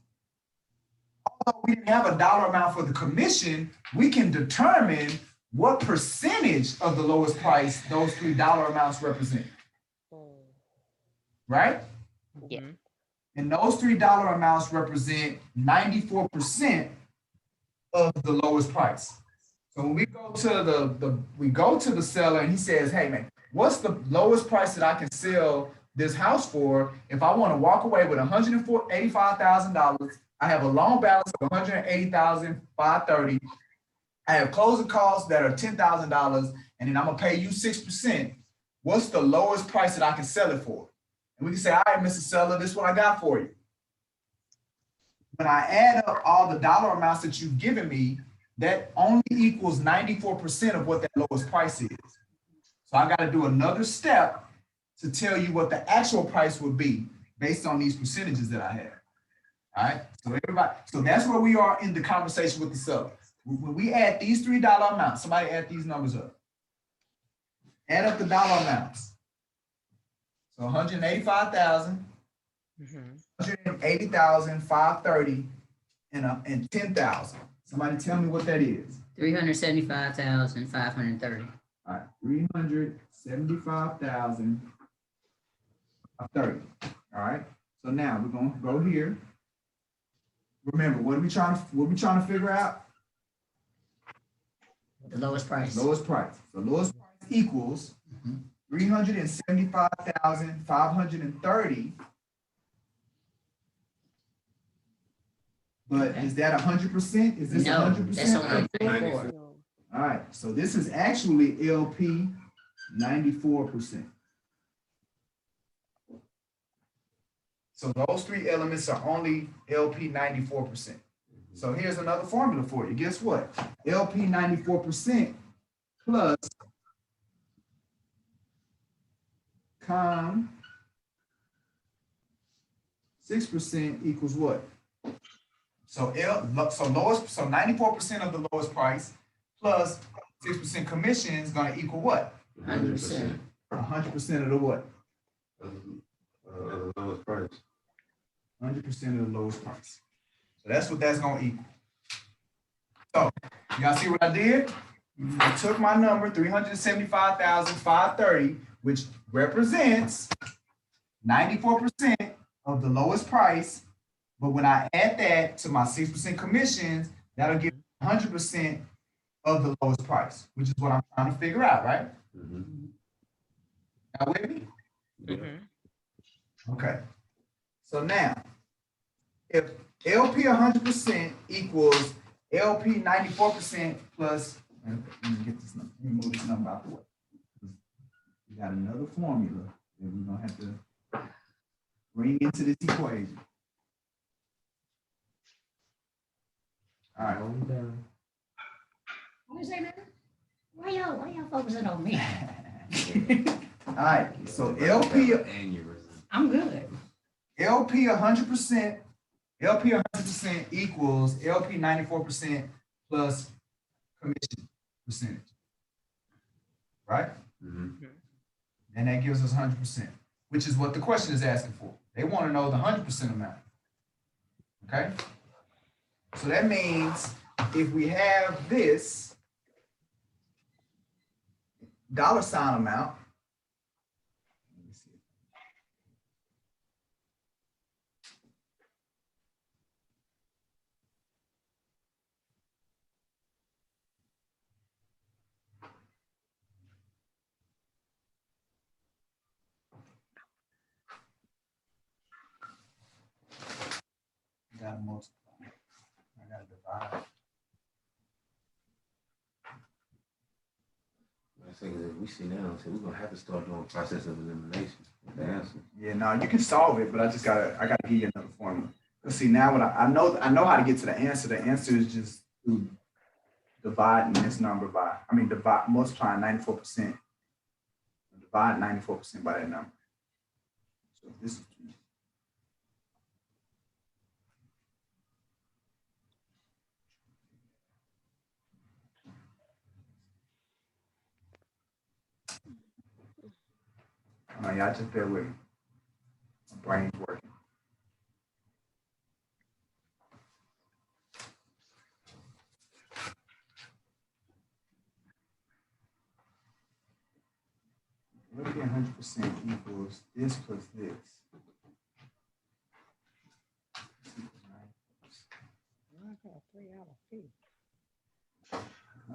although we didn't have a dollar amount for the commission, we can determine what percentage of the lowest price those $3 amounts represent. Right? Yeah. Mhm. And those $3 amounts represent 94% of the lowest price. So when we go to the seller and he says, hey man, what's the lowest price that I can sell this house for if I want to walk away with $185,000? I have a loan balance of $180,530. I have closing costs that are $10,000, and then I'm gonna pay you 6%. What's the lowest price that I can sell it for? And we can say, all right, Mr. Seller, this is what I got for you. When I add up all the dollar amounts that you've given me, that only equals 94% of what that lowest price is. So I got to do another step to tell you what the actual price would be based on these percentages that I have. All right. So that's where we are in the conversation with the seller. When we add these $3 amounts, somebody add these numbers up. Add up the dollar amounts. So 185,000, Mhm. 180,530, and 10,000. Somebody tell me what that is. 375,530. All right, 375,030. All right. So now we're gonna go here. Remember, what are we trying to figure out? The lowest price. Lowest price. The lowest price equals 375,530. But is that 100%? Is this No, 100%? that's only 94. All right, so this is actually LP 94%. So those three elements are only LP 94%. So here's another formula for you. Guess what? LP 94% plus com 6% equals what? So 94% of the lowest price plus 6% commission is going to equal what? 100%. 100% of the what? The lowest price. 100% of the lowest price. So that's what that's going to equal. So y'all see what I did? I took my number, 375,530, which represents 94% of the lowest price. But when I add that to my 6% commissions, that'll give 100% of the lowest price, which is what I'm trying to figure out, right? Now with me? Mhm. Okay. So now, if LP 100% equals LP 94% plus, let me get this number, let me move this number out the way. We got another formula that we're gonna have to bring into this equation. All right. What is that? Why y'all focusing on me? All right. So LP I'm good. LP 100%, LP 100% equals LP 94% plus commission percentage, right? And that gives us 100%, which is what the question is asking for. They want to know the 100% amount, okay? So that means if we have this dollar sign amount, let me see. multiply. I gotta divide. I think that we see now, so we're gonna have to start doing process of elimination. with The answer. Yeah, no, you can solve it, but I gotta give you another formula. Cause see now when I know how to get to the answer. The answer is just through dividing this number by, multiplying 94%. Divide 94% by that number. So this is y'all just bear with me. My brain's working. What if 100% equals this plus this?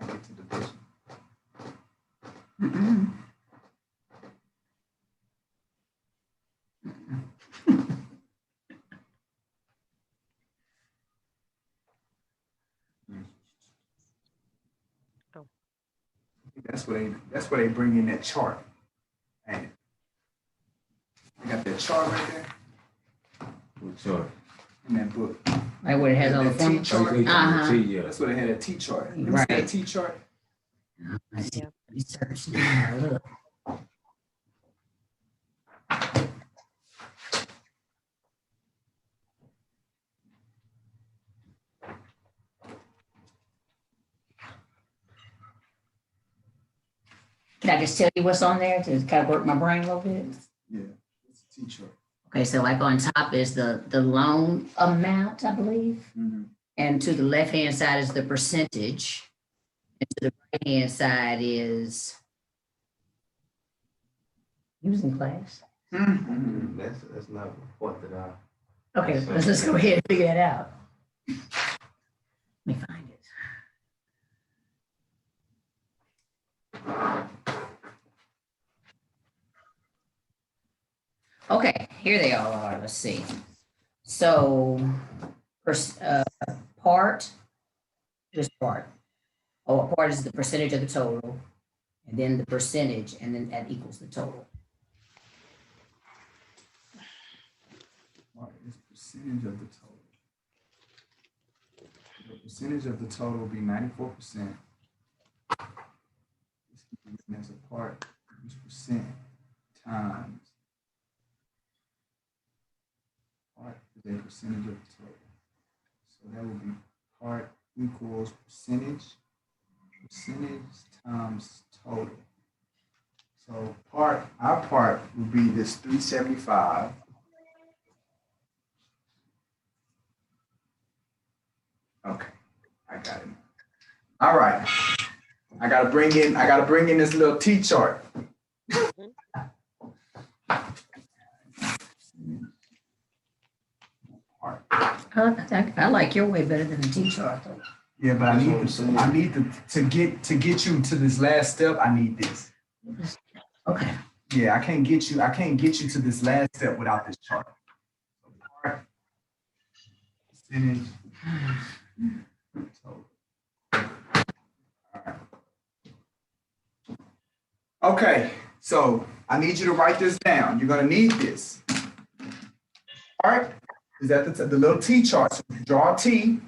I'll get to division. Oh. That's where they bring in that chart. And you got that chart right there With chart. in that book. Like where it has all the That form. T chart. Uh-huh. Yeah. That's where they had a T chart. You Right. see that T chart? I see. Yeah. Research now. Look. Can I just tell you what's on there to kind of work my brain a little bit? Yeah, it's a T chart. Okay, so like on top is the loan amount, I believe. Mm-hmm. And to the left-hand side is the percentage. And to the right-hand side is using class. Mm-hmm. That's not the part that I. Okay, let's go ahead and figure that out. Let me find it. Okay, here they all are. Let's see. So, part, just part. Oh, a part is the percentage of the total, and then the percentage, and then that equals the total. What is percentage of the total? The percentage of the total will be 94%. This can be written as a part of each percent times part is a percentage of the total. So that would be part equals percentage times total. So our part would be this 375. Okay, I got it. All right. I gotta bring in this little T chart. I like your way better than the T-chart though. Yeah, but I need to get you to this last step. I need this. Okay. Yeah, I can't get you to this last step without this chart. Part, percentage, total. All right. Okay, so I need you to write this down. You're gonna need this. Part is at the little T chart. So draw a T.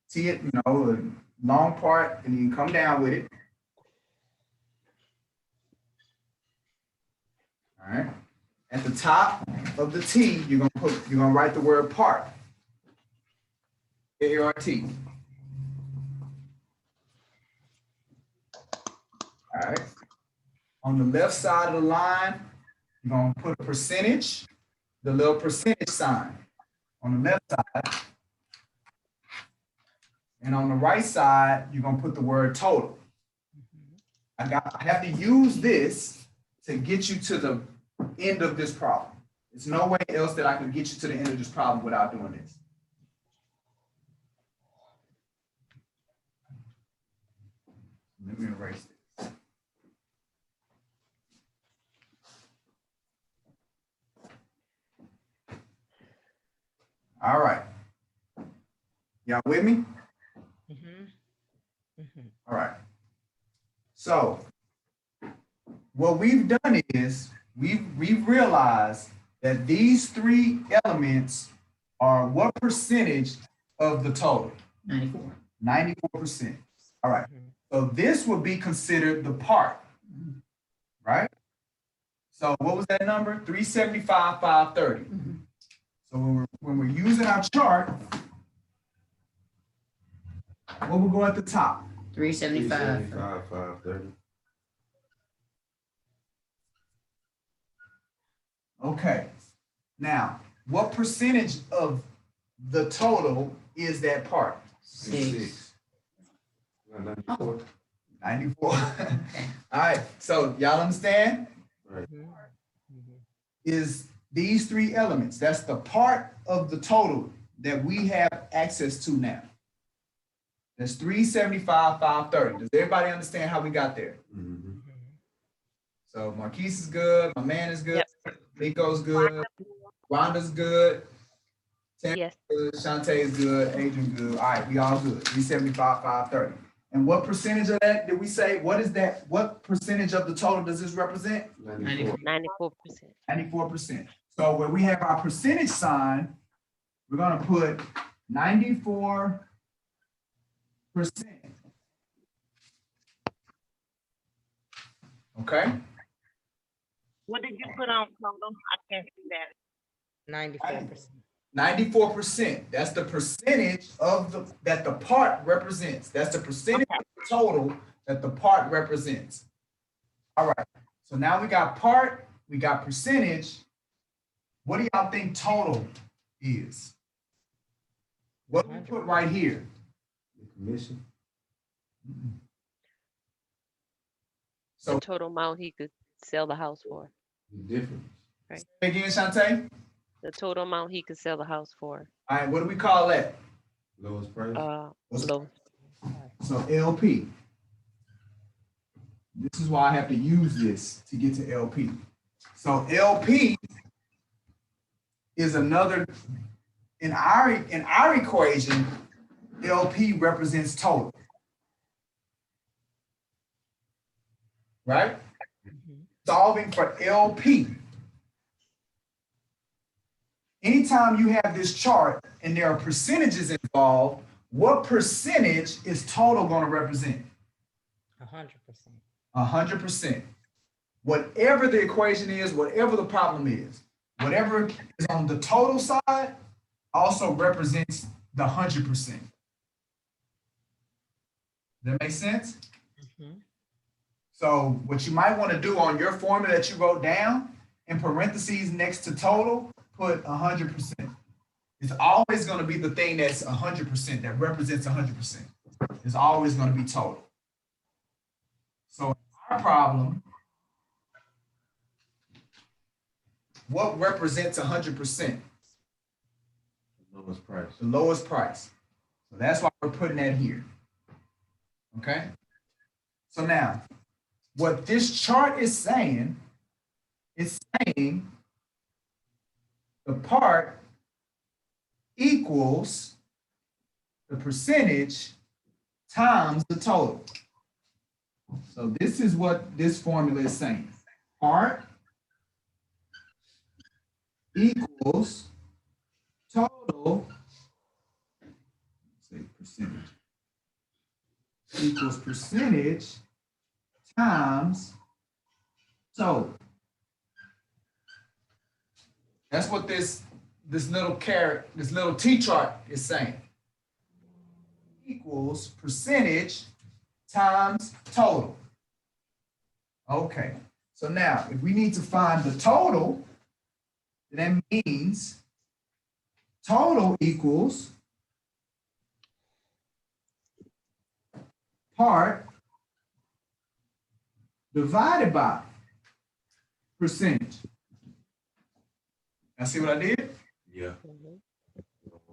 See it, a long part, and you can come down with it. All right. At the top of the T, you're gonna write the word part. A-R-T. All right. On the left side of the line, you're gonna put a percentage, the little percentage sign on the left side. And on the right side, you're gonna put the word total. I have to use this to get you to the end of this problem. There's no way else that I can get you to the end of this problem without doing this. Let me erase this. All right. Y'all with me? Mhm. Mhm. All right. So what we've done is we've realized that these three elements are what percentage of the total? 94. 94%. All right. Mhm. So this would be considered the part, right? So what was that number? 375, 530. Mhm. So when we're using our chart, what will go at the top? 375. 530. Okay. Now, what percentage of the total is that part? 6. 94. 94. Okay. All right. So y'all understand? Right. Mhm. Mhm. Is these three elements. That's the part of the total that we have access to now. That's 375, 530. Does everybody understand how we got there? Mhm. So Marquise is good, my man is good, Yep. Nico's good, Rhonda's good, Tam Yes. good, Shantae is good, Adrian good. All right, we all good. 375, 530. And what percentage of that did we say? What is that? What percentage of the total does this represent? 94. 94%. 94%. So where we have our percentage sign, we're gonna put 94%. Okay? What did you put on total? I can't see that. 94%. 94%. That's the percentage of that the part represents. That's the percentage of the total that the part represents. All right. So now we got part, we got percentage. What do y'all think total is? What do we put right here? The commission. The So total amount he could sell the house for. The difference. again, Shantae. The total amount he could sell the house for. All right, what do we call that? Lowest price. Low. So LP. This is why I have to use this to get to LP. So LP is another, in our equation, LP represents total. Right? Solving for LP. Anytime you have this chart and there are percentages involved, what percentage is total going to represent? 100%. 100%. Whatever the equation is, whatever the problem is, whatever is on the total side also represents the 100%. Does that make sense? Mhm. So what you might want to do on your formula that you wrote down, in parentheses next to total, put 100%. It's always going to be the thing that's 100%, that represents 100%. It's always going to be total. So in our problem, what represents 100%? Lowest price. The lowest price. So that's why we're putting that here. Okay? So now, what this chart is saying, it's saying the part equals the percentage times the total. So this is what this formula is saying. Part equals total, say percentage, equals percentage times total. That's what this little caret, this little T chart is saying. Equals percentage times total. Okay, so now if we need to find the total, then that means total equals part divided by percentage. Now see what I did? Yeah.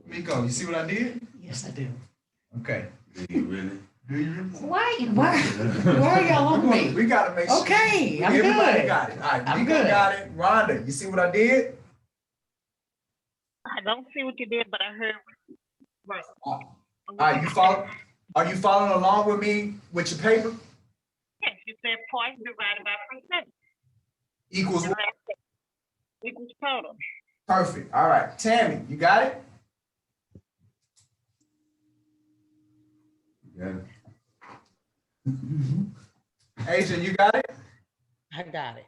Miko, you see what I did? Yes, I do. Okay. Do you really? Do you? Why are y'all on me? We gotta make sure. Okay, I'm everybody good. got it. All right, I'm Miko good. got it. Rhonda, you see what I did? I don't see what you did, but I heard. Right. All right, are you following along with me with your paper? Yes, you said point divided by percentage. Equals what? Equals total. Perfect. All right, Tammy, you got it? Yeah. Adrian, you got it? I got it.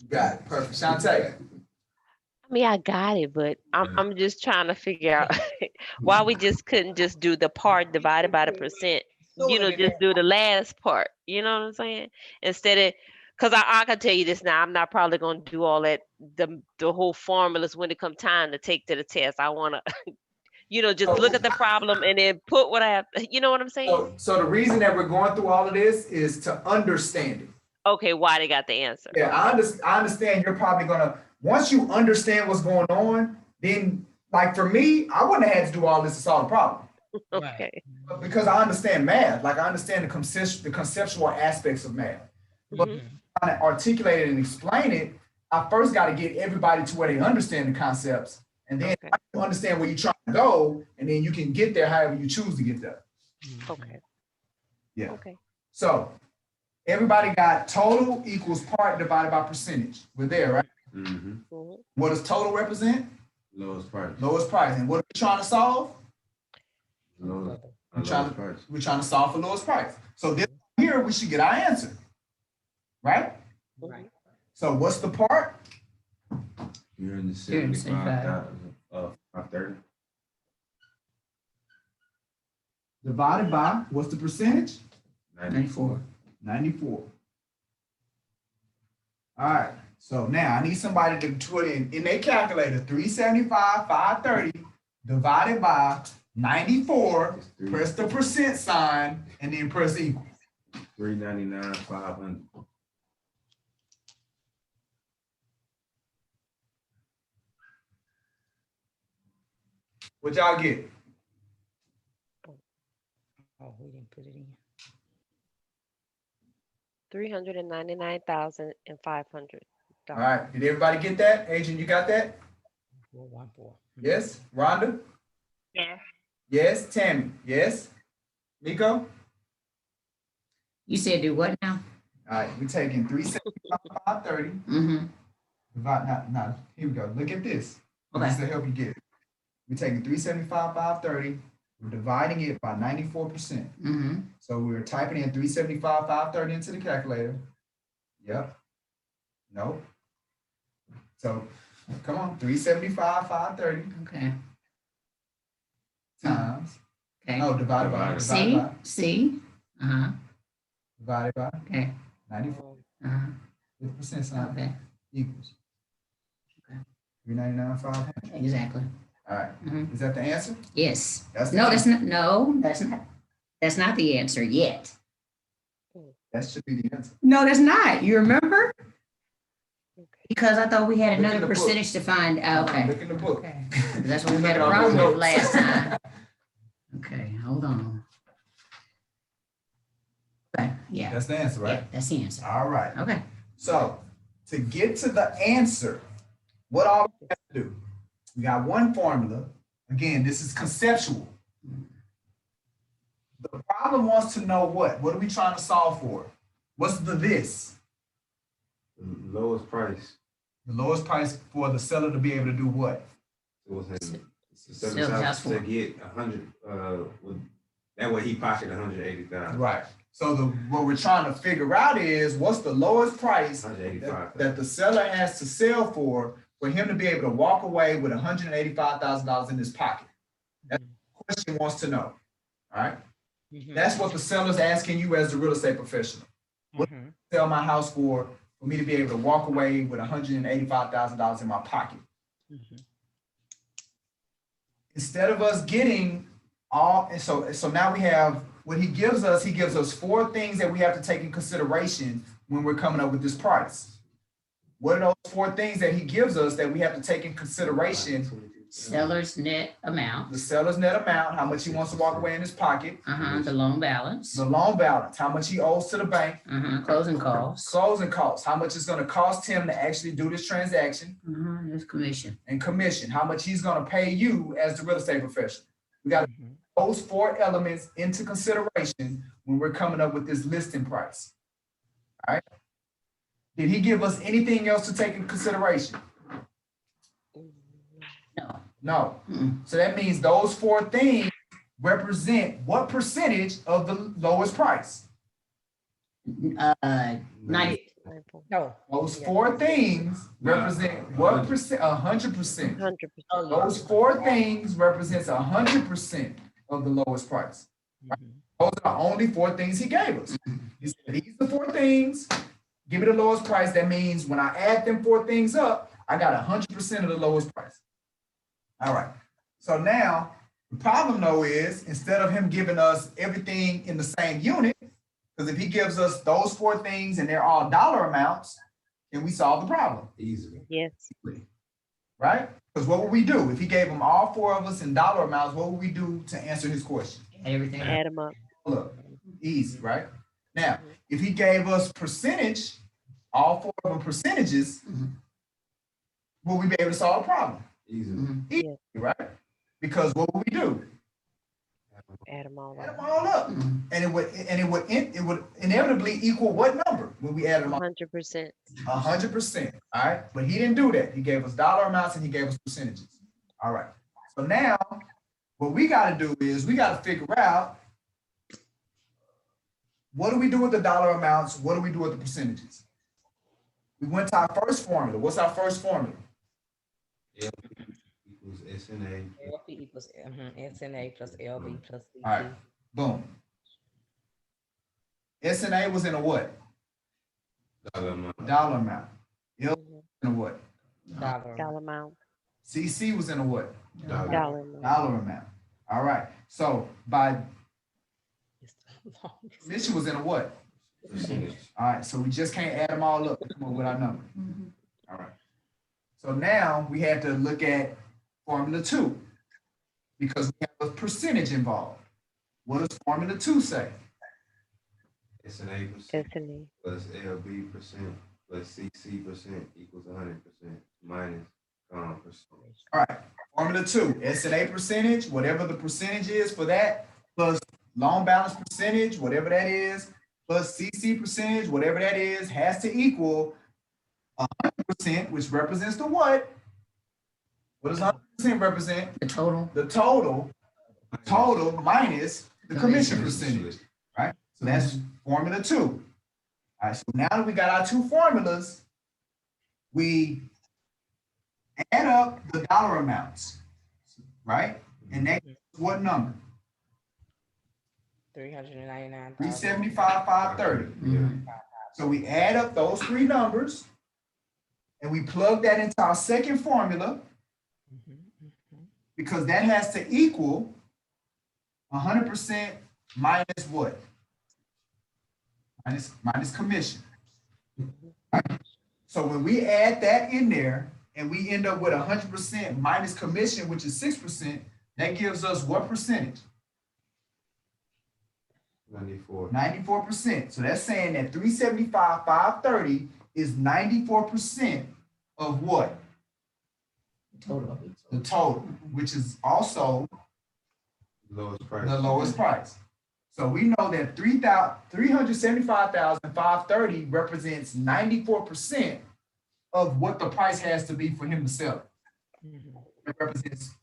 You got it. Perfect. Shantae. I mean, I got it, but I'm just trying to figure out why we just couldn't just do the part divided by the percent. Just do the last part. You know what I'm saying? Instead of, because I can tell you this now, I'm not probably going to do all that, the whole formulas when it comes time to take to the test. I want to, just look at the problem and then put what I have. You know what I'm saying? So the reason that we're going through all of this is to understand it. Okay, why they got the answer? Yeah, Okay. I understand you're probably gonna, once you understand what's going on, then like for me, I wouldn't have had to do all this to solve the problem. Okay. But because I understand math, like I understand the conceptual aspects of math. But Mhm. trying to articulate it and explain it, I first got to get everybody to where they understand the concepts, and then Okay. you understand where you're trying to go, and then you can get there however you choose to get there. Okay. Yeah. Okay. So everybody got total equals part divided by percentage. We're there, right? Mm-hmm. Mhm. What does total represent? Lowest price. Lowest price. And what are we trying to solve? Lowest price. We're trying to solve for lowest price. So this here we should get our answer, right? Right. So what's the part? You're in the 75. 75,000 of 30. Divided by, what's the percentage? 94. 94. All right. So now I need somebody to put in their calculator 375, 530 divided by 94. Press the percent sign and then press equal. 399, 500. What y'all get? Oh, we didn't put it in. 399,500. All right. Did everybody get that? Adrian, you got that? 414. Yes. Rhonda? Yes. Yes. Tammy? Yes. Nico? You said do what now? All right. We're taking 375, 530. Mm-hmm. Divide, not, here we go. Look at this. Okay. This will help you get it. We're taking 375, 530. We're dividing it by 94%. Mm-hmm. So we're typing in 375, 530 into the calculator. Yep. Nope. So come on, 375, 530 Okay. times. Okay. Oh, divided by. See? Uh-huh. Divided by Okay. 94 Uh-huh. with percent sign Okay. equals. Okay. 399, 500. Exactly. All right. Mhm. Is that the answer? Yes. That's the No, answer. that's not. No, that's not. That's not the answer yet. That should be the answer. No, that's not. You remember? Because I thought we had Look in another the book. percentage to find out. Okay. Look in the book. Okay. That's what we had a problem with last time. Okay, hold on. Okay, yeah. That's the answer, right? Yeah, that's the answer. All right. Okay. So to get to the answer, what all we have to do? We got one formula. Again, this is conceptual. The problem wants to know what? What are we trying to solve for? What's the this? The lowest price. The lowest price for the seller to be able to do what? So what's that? Sell the house To for. get 100. That way he pocketed 180,000. Right. So what we're trying to figure out is what's the lowest price 185,000. that the seller has to sell for him to be able to walk away with $185,000 in his pocket. That's what the question wants to know. All right. That's what the seller's asking you as the real estate professional. What do I sell my house for me to be able to walk away with $185,000 in my pocket? Instead of us getting all, and so now we have what he gives us 4 things that we have to take in consideration when we're coming up with this price. What are those 4 things that he gives us that we have to take in consideration? Seller's net amount. The seller's net amount, how much he wants to walk away in his pocket. The loan balance. The loan balance, how much he owes to the bank. Closing costs. Closing costs, how much it's going to cost him to actually do this transaction. His commission. And commission, how much he's going to pay you as the real estate professional. We got to those 4 elements into consideration when we're coming up with this listing price. All right. Did he give us anything else to take in consideration? No. No. Mm-mm. So that means those 4 things represent what percentage of the lowest price? 90. No. Those Yeah. 4 things represent what percent? 100%. 100%. Oh, yeah. Those 4 things represents 100% of the lowest price. Mhm. Those are the only 4 things he gave us. He said, these are the 4 things, give me the lowest price. That means when I add them 4 things up, I got 100% of the lowest price. All right. So now the problem though is instead of him giving us everything in the same unit, because if he gives us those 4 things and they're all dollar amounts, then we solve the problem. Easily. Yes. Right? Because what would we do? If he gave them all 4 of us in dollar amounts, what would we do to answer his question? Everything. Add them up. Look, easy, right? Now, if he gave us percentage, all 4 of them percentages, Mhm. will we be able to solve the problem? Easily. Mhm. Easy, right? Because what would we do? Add them all Add them up. all up. Mhm. And it would inevitably equal what number when we add them all? 100%. 100%. All right. But he didn't do that. He gave us dollar amounts and he gave us percentages. All right. So now what we got to do is we got to figure out what do we do with the dollar amounts? What do we do with the percentages? We went to our first formula. What's our first formula? LP equals SNA. LP equals SNA plus LB plus CC. All right. Boom. SNA was in a what? Dollar amount. Dollar amount. LP Mhm. in a what? Dollar. Dollar amount. CC was in a what? Dollar. Dollar amount. Dollar amount. All right. So by It's the longest. commission was in a what? Percentage. All right. So we just can't add them all up to come up with our number. Mhm. All right. So now we have to look at formula 2 because we have a percentage involved. What does formula 2 say? SNA percent SNA. plus LB percent plus CC percent equals 100% minus percent. All right. Formula 2, SNA percentage, whatever the percentage is for that, plus loan balance percentage, whatever that is, plus CC percentage, whatever that is, has to equal 100%, which represents the what? What does 100% represent? The total. The total minus the commission percentage, right? So that's formula 2. All right, so now that we got our 2 formulas, we add up the dollar amounts, right? And that gives us what number? 399. 375,530. Mhm. So we add up those 3 numbers and we plug that into our second formula because that has to equal 100% minus what? Minus commission. Right? So when we add that in there and we end up with 100% minus commission, which is 6%, that gives us what percentage? 94. 94%. So that's saying that 375,530 is 94% of what? Total. The total, which is also Lowest price. the lowest price. So we know that 375,530 represents 94% of what the price has to be for him to sell it. It represents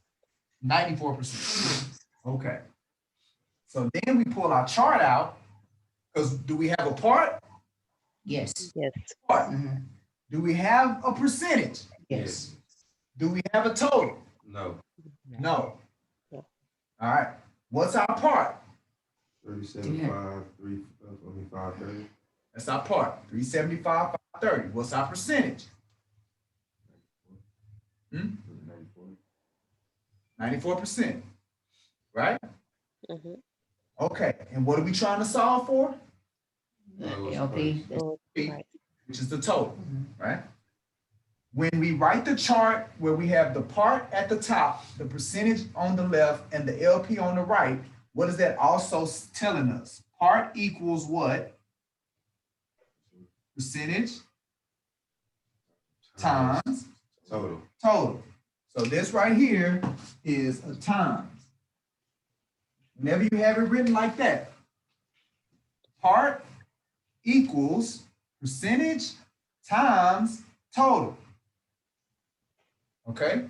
94%. Okay. So then we pull our chart out, because do we have a part? Yes. Yes. Part. Mhm. Do we have a percentage? Yes. Do we have a total? No. No. No. All right. What's our part? 375, 530. That's our part. 375, 530. What's our percentage? 94%. Right? Mhm. Okay. And what are we trying to solve for? LP. Lowest price. Which is the total, Mhm. right? When we write the chart where we have the part at the top, the percentage on the left, and the LP on the right, what is that also telling us? Part equals what? Percentage times Total. total. So this right here is a times. whenever you have it written like that, part equals percentage times total. Okay?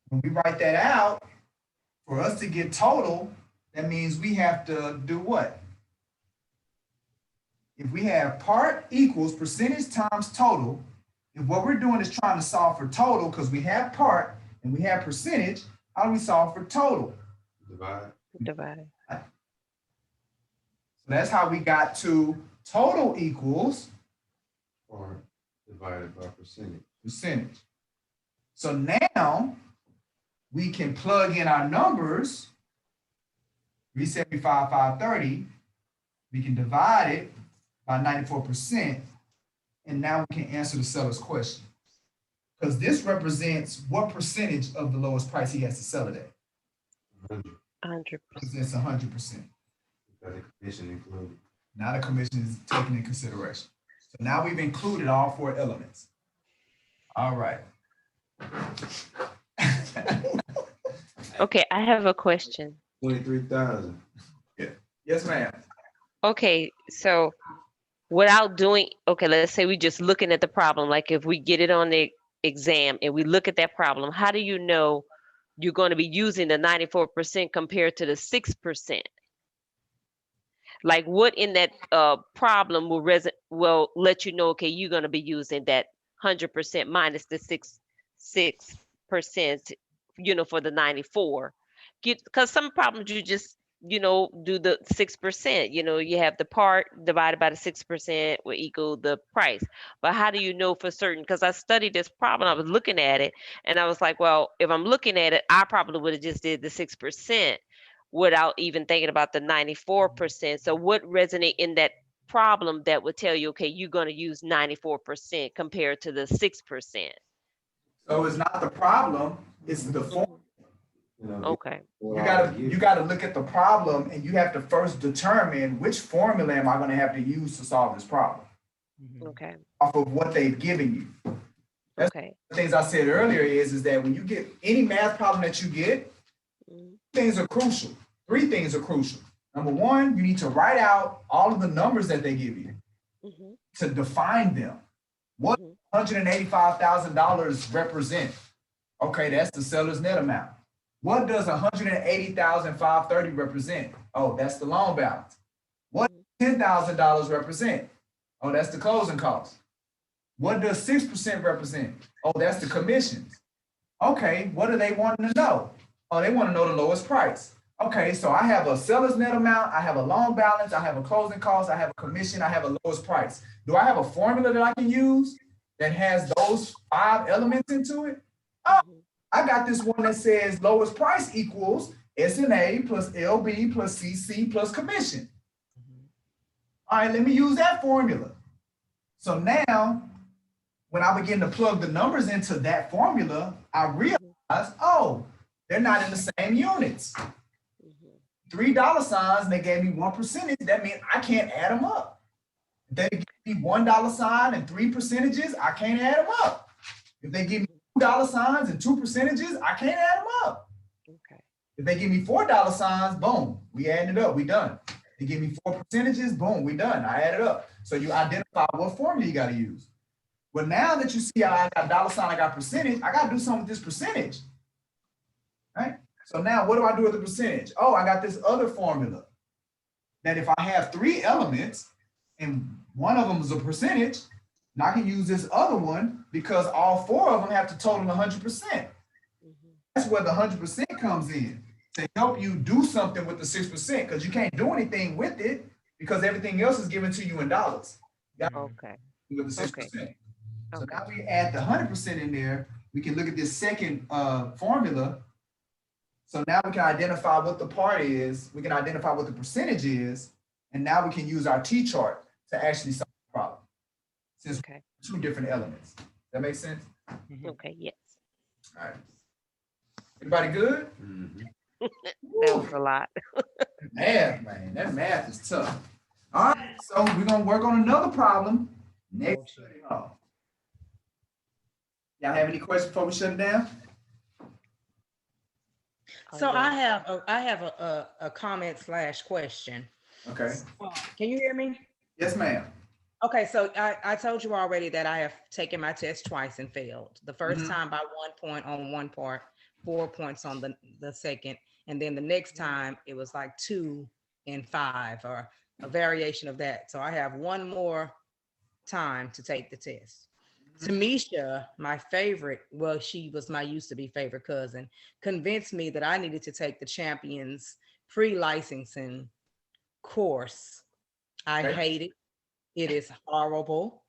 When we write that out, for us to get total, that means we have to do what? If we have part equals percentage times total, if what we're doing is trying to solve for total, because we have part and we have percentage, how do we solve for total? Divide. Divided. So that's how we got to total equals Part divided by percentage. percentage. So now we can plug in our numbers, 375, 530. We can divide it by 94%. And now we can answer the seller's question. Because this represents what percentage of the lowest price he has to sell it at. 100%. Represents 100%. Got the commission included. Now the commission is taken in consideration. So now we've included all 4 elements. All right. Okay, I have a question. 23,000. Yes, ma'am. Okay, so without doing, okay, let's say we just looking at the problem, like if we get it on the exam and we look at that problem, how do you know you're going to be using the 94% compared to the 6%? Like what in that problem will let you know, okay, you're going to be using that 100% minus the 6%, for the 94. Because some problems you just, do the 6%, you have the part divided by the 6% will equal the price. But how do you know for certain? Because I studied this problem, I was looking at it and I was like, well, if I'm looking at it, I probably would have just did the 6% without even thinking about the 94%. So what resonate in that problem that would tell you, okay, you're going to use 94% compared to the 6%? So it's not the problem, it's the form. Okay. You gotta look at the problem and you have to first determine which formula am I gonna have to use to solve this problem Okay. off of what they've given you. That's Okay. the things I said earlier is that when you get any math problem that you get, things are crucial. 3 things are crucial. Number 1, you need to write out all of the numbers that they give you to define them. What $185,000 represent? Okay, that's the seller's net amount. What does $180,530 represent? Oh, that's the loan balance. What does $10,000 represent? Oh, that's the closing cost. What does 6% represent? Oh, that's the commissions. Okay, what are they wanting to know? Oh, they want to know the lowest price. Okay, so I have a seller's net amount, I have a loan balance, I have a closing cost, I have a commission, I have a lowest price. Do I have a formula that I can use that has those 5 elements into it? Oh, I got this one that says lowest price equals S&A plus LB plus CC plus commission. All right, let me use that formula. So now, when I begin to plug the numbers into that formula, I realize, oh, they're not in the same units. $3 signs, and they gave me 1%. That means I can't add them up. If they give me $1 sign and 3 percentages, I can't add them up. If they give me $2 signs and 2 percentages, I can't add them up. Okay. If they give me $4 signs, boom, we adding it up, we done. They give me 4 percentages, boom, we done. I add it up. So you identify what formula you got to use. But now that you see how I got dollar sign, I got percentage, I got to do something with this percentage. Right? So now what do I do with the percentage? Oh, I got this other formula that if I have 3 elements and one of them is a percentage, and I can use this other one because all 4 of them have to total 100%. That's where the 100% comes in to help you do something with the 6% because you can't do anything with it because everything else is given to you in dollars. Okay. With the 6%. Okay. So now we add the 100% in there. We can look at this second formula. So now we can identify what the part is. We can identify what the percentage is. And now we can use our T-chart to actually solve the problem. Since 2 different elements. That makes sense? Okay, yes. All right. Everybody good? That was a lot. Math, man. That math is tough. All right. So we're going to work on another problem next study hall. Y'all have any questions before we shut it down? So yeah. I have a comment / question. Okay. Can you hear me? Yes, ma'am. Okay, so I told you already that I have taken my test twice and failed. The first Mhm. time by 1 point on one part, 4 points on the second, and then the next time it was like 2 and 5 or a variation of that. So I have one more time to take the test. Tamisha, my favorite, well, she was my used to be favorite cousin, convinced me that I needed to take the Champions pre-licensing course. I Okay. hate it. It is horrible.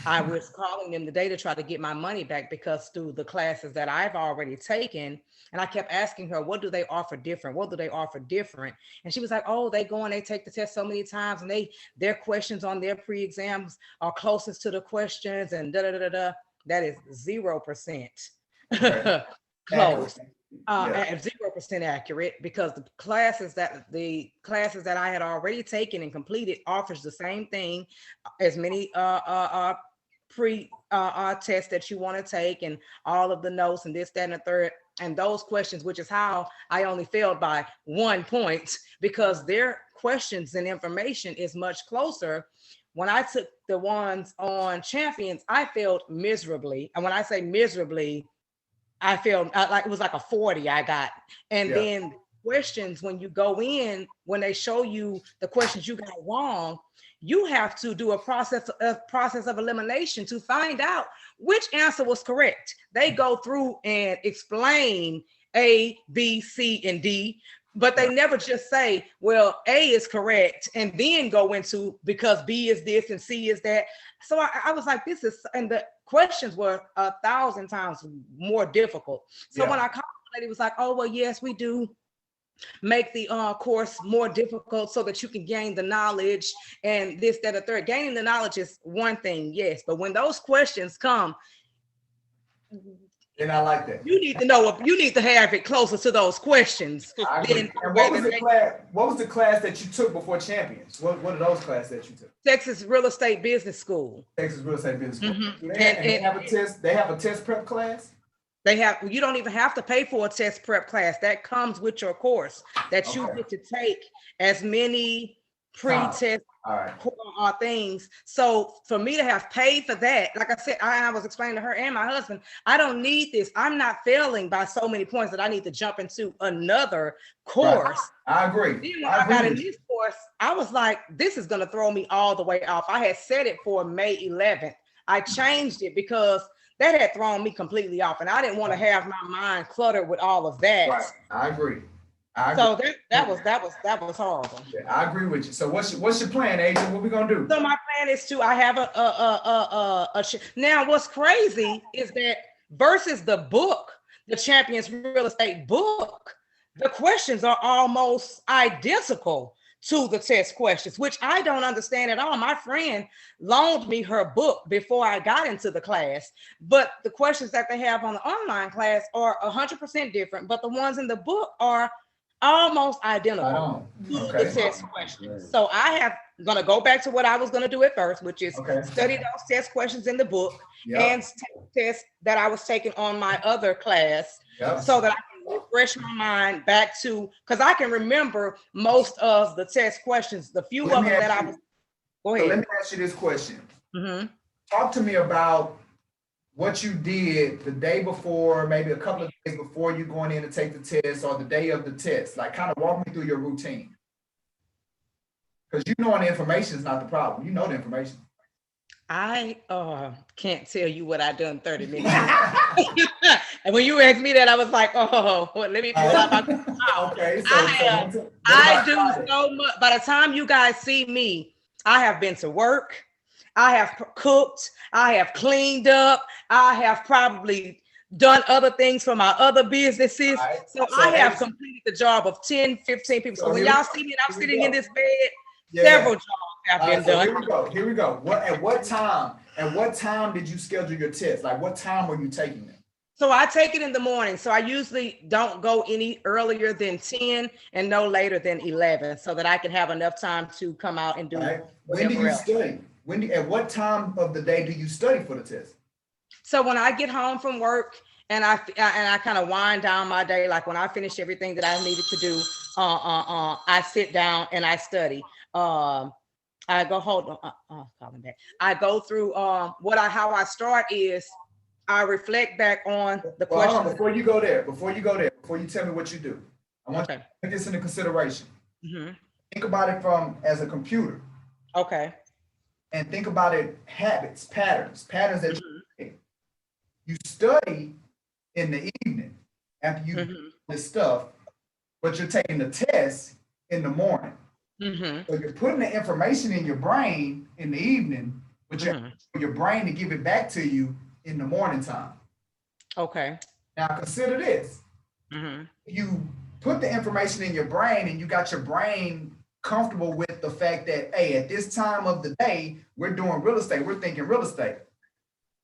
I was calling them today to try to get my money back because through the classes that I've already taken, and I kept asking her, what do they offer different? What do they offer different? And she was like, oh, they go and they take the test so many times and their questions on their pre-exams are closest to the questions and da da da da da. That is 0% Okay. close. Yeah. At 0% accurate because the classes that I had already taken and completed offers the same thing, as many pre tests that you want to take and all of the notes and this, that, and the third, and those questions, which is how I only failed by 1 point because their questions and information is much closer. When I took the ones on Champions, I failed miserably. And when I say miserably, I felt like it was like a 40 I got. And Yeah. then questions, when you go in, when they show you the questions you got wrong, you have to do a process of elimination to find out which answer was correct. They go through and explain A, B, C, and D, but they never just say, well, A is correct, and then go into because B is this and C is that. So I was like, this is, and the questions were 1,000 times more difficult. So when I called the lady, was like, oh, well, yes, we do make the course more difficult so that you can gain the knowledge and this, that, or third. Gaining the knowledge is one thing, yes, but when those questions come, And I like that. you need to know, you need to have it closer to those questions. I agree. And what was the class? What was the class that you took before Champions? What are those classes that you took? Texas Real Estate Business School. Texas Real Estate Business School. Mhm. They have a test. They have a test prep class. They have, you don't even have to pay for a test prep class. That comes with your course that you get to take as many pre-test things. So for me to have paid for that, like I said, I was explaining to her and my husband, I don't need this. I'm not failing by so many points that I need to jump into another course. Right. I agree. Then when I got in this course, I was like, this is going to throw me all the way off. I had set it for May 11th. I changed it because that had thrown me completely off, and I didn't want to have my mind cluttered with all of that. Right. I agree. So that was horrible. Yeah, I agree with you. So what's your plan, Agent? What we gonna do? So my plan is to, I have now what's crazy is that versus the book, the Champions Real Estate book, the questions are almost identical to the test questions, which I don't understand at all. My friend loaned me her book before I got into the class, but the questions that they have on the online class are 100% different, but the ones in the book are almost identical to the test questions. So I have gonna go back to what I was gonna do at first, which is study those test questions in the book and take tests that I was taking on my other class so that I can refresh my mind back to, because I can remember most of the test questions, the few of them that I was. Go ahead. So let me ask you this question. Mm-hmm. Talk to me about what you did the day before, maybe a couple of days before you going in to take the test, or the day of the test. Like, kind of walk me through your routine. Because you knowing the information is not the problem. You know the information. I can't tell you what I done 30 minutes. And when you asked me that, I was like, oh, let me pull out my okay. I do so much. By the time you guys see me, I have been to work. I have cooked. I have cleaned up. I have probably done other things for my other businesses. Right. So I have completed the job of 10, 15 people. So when y'all see me and I'm sitting in this bed, several jobs have been done. Here we go. At what time did you schedule your test? Like, what time were you taking it? So I take it in the morning. So I usually don't go any earlier than 10 and no later than 11 so that I can have enough time to come out and do it. When do you study? At what time of the day do you study for the test? So when I get home from work and I kind of wind down my day. Like when I finish everything that I needed to do, I sit down and I study. I go hold on, calling back. I go through how I start is I reflect back on the Well, hold on, questions. before you tell me what you do, I want you to take this into consideration. Think about it as a computer. Okay. And think about it, habits, patterns that you study in the evening after you do this stuff, but you're taking the test in the morning. So you're putting the information in your brain in the evening, but you're for your brain to give it back to you in the morning time. Okay. Now consider this. You put the information in your brain and you got your brain comfortable with the fact that, hey, at this time of the day, we're doing real estate, we're thinking real estate.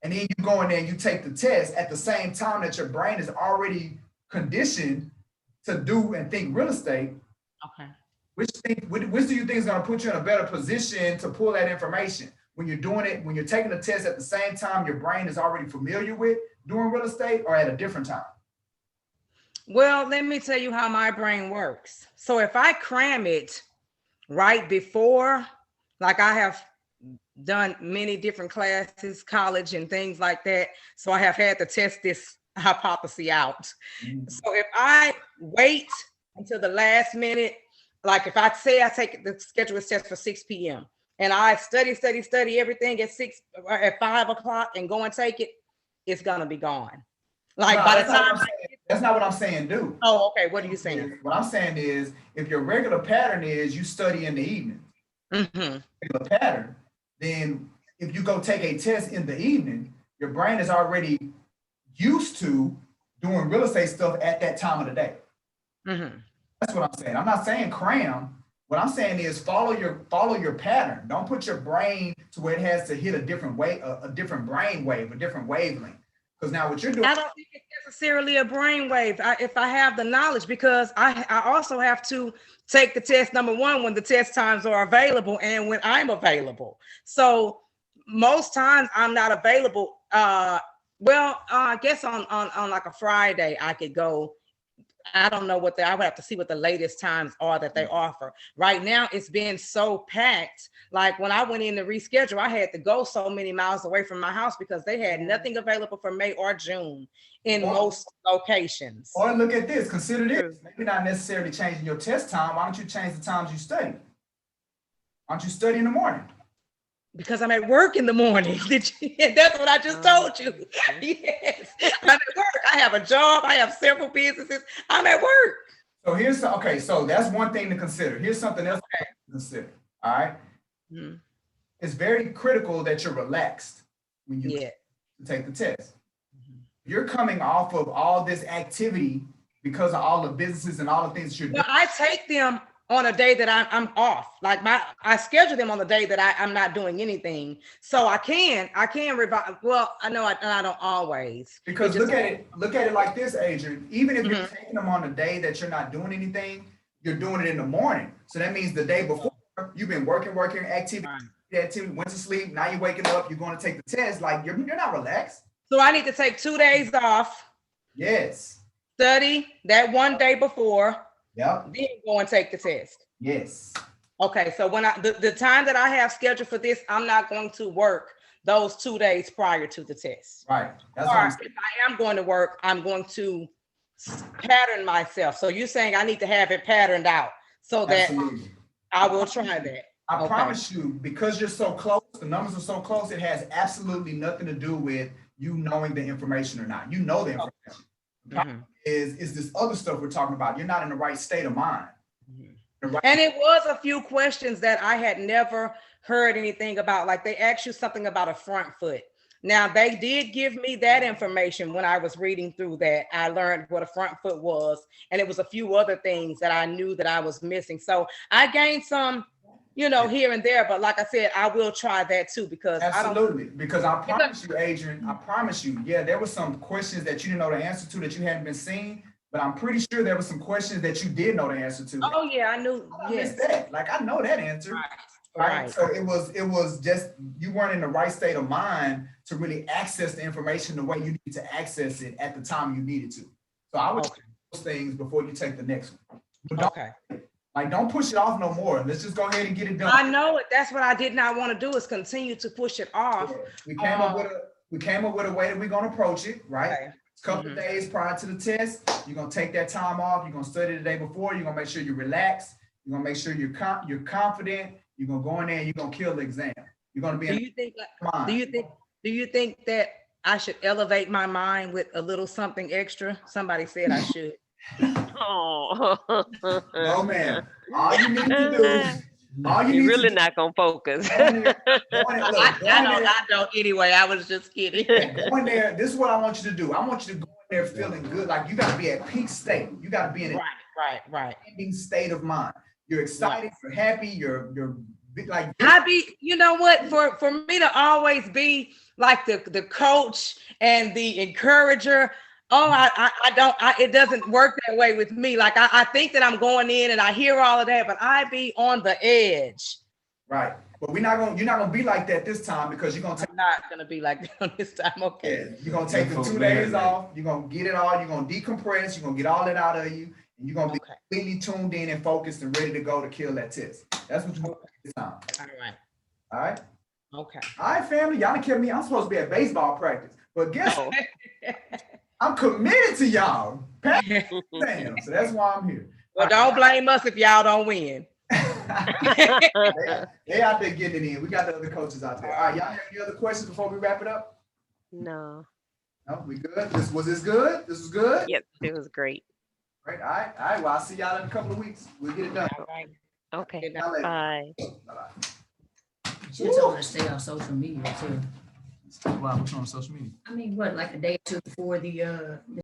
And then you go in there and you take the test at the same time that your brain is already conditioned to do and think real estate. Okay. Which do you think is going to put you in a better position to pull that information? When you're doing it, when you're taking the test at the same time your brain is already familiar with doing real estate, or at a different time? Well, let me tell you how my brain works. So if I cram it right before, like I have done many different classes, college and things like that. So I have had to test this hypothesis out. So if I wait until the last minute, like if I say I take the schedule test for 6 p.m. and I study everything at 5 o'clock and go and take it, it's gonna be gone. Like no, by the time that's not what I'm saying, do. Oh, okay. What are you saying? What I'm saying is, if your regular pattern is you study in the evening, regular pattern, then if you go take a test in the evening, your brain is already used to doing real estate stuff at that time of the day. That's what I'm saying. I'm not saying cram. What I'm saying is follow your pattern. Don't put your brain to where it has to hit a different way, a different brain wave, a different wavelength. Because now what you're doing, I don't think it's necessarily a brainwave if I have the knowledge, because I also have to take the test, number one, when the test times are available and when I'm available. So most times I'm not available. I guess on like a Friday I could go. I don't know I would have to see what the latest times are that they offer. Right now, it's been so packed. Like when I went in to reschedule, I had to go so many miles away from my house because they had nothing available for May or June in most locations. Or look at this, consider this. Maybe not necessarily changing your test time. Why don't you change the times you study? Why don't you study in the morning? Because I'm at work in the morning. That's what I just told you. Yes, I'm at work. I have a job. I have several businesses. I'm at work. So so that's one thing to consider. Here's something else to consider. All right. It's very critical that you're relaxed when you take the test. You're coming off of all this activity because of all the businesses and all the things that you're doing. I take them on a day that I'm off. Like I schedule them on the day that I'm not doing anything. So I can revise. Well, I know I don't always. Because look at it like this, Adrian. Even if you're taking them on a day that you're not doing anything, you're doing it in the morning. So that means the day before you've been working activity, went to sleep. Now you're waking up, you're going to take the test. Like you're not relaxed. So I need to take 2 days off. Yes. Study that one day before. Yep. Then go and take the test. Yes. Okay, so when the time that I have scheduled for this, I'm not going to work those 2 days prior to the test. Right. That's or what I'm if I am going to work, I'm going to pattern myself. So you're saying I need to have it patterned out so that I will try that. I promise you, because you're so close, the numbers are so close, it has absolutely nothing to do with you knowing the information or not. You know the information. The problem is this other stuff we're talking about. You're not in the right state of mind. And it was a few questions that I had never heard anything about. Like they asked you something about a front foot. Now they did give me that information when I was reading through that. I learned what a front foot was, and it was a few other things that I knew that I was missing. So I gained some, here and there, but like I said, I will try that too, because because I promise you, Adrian, there were some questions that you didn't know the answer to that you hadn't been seeing, but I'm pretty sure there were some questions that you did know the answer to. Oh yeah, I knew. Yes, that. Like I know that answer. Right. Right. Right. So it was just you weren't in the right state of mind to really access the information the way you need to access it at the time you needed to. So I would Okay. do those things before you take the next one. But don't, Okay. like, don't push it off no more. Let's just go ahead and get it done. I know it. That's what I did not want to do is continue to push it off. Yeah. We came up with a way that we're gonna approach it, right? Okay. A couple of days prior to the test, you're gonna take that time off. You're gonna study the day before. You're gonna make sure you relax. You're gonna make sure you're confident. You're gonna go in there and you're gonna kill the exam. You're gonna be Do in you think mind. do you think that I should elevate my mind with a little something extra? Somebody said I should. Oh. No, man. All you need to do, all you You're need really to not gonna focus. go in there, I don't anyway. I was just kidding. go in there. This is what I want you to do. I want you to go in there feeling good. Like you got to be at peak state. You got to be in an Right. ending state of mind. You're excited. You're happy. You're like. I be, you know what, for me to always be like the coach and the encourager. Oh, I don't, it doesn't work that way with me. Like I think that I'm going in and I hear all of that, but I be on the edge. Right. But you're not gonna be like that this time because you're gonna take. I'm not gonna be like that on this time. Okay. Yeah, you're gonna take the 2 days off. You're gonna get it all. You're gonna decompress. You're gonna get all that out of you, and you're gonna be completely tuned in and focused and ready to go to kill that test. That's what you're gonna do this time. All right. All right. Okay. All right, family. Y'all done kept me. I'm supposed to be at baseball practice, but guess what? I'm committed to y'all. Damn. So that's why I'm here. Well, don't blame us if y'all don't win. They out there getting it in. We got the other coaches out there. All right, y'all have any other questions before we wrap it up? No. No, we good. Was this good? This was good. Yep, it was great. Right. All right. Well, I'll see y'all in a couple of weeks. We'll get it done. All right. Okay. Y'all later. Bye. Bye-bye. Should told her to stay on social media too. Wow, what's on social media? I mean, what, like a day or two before the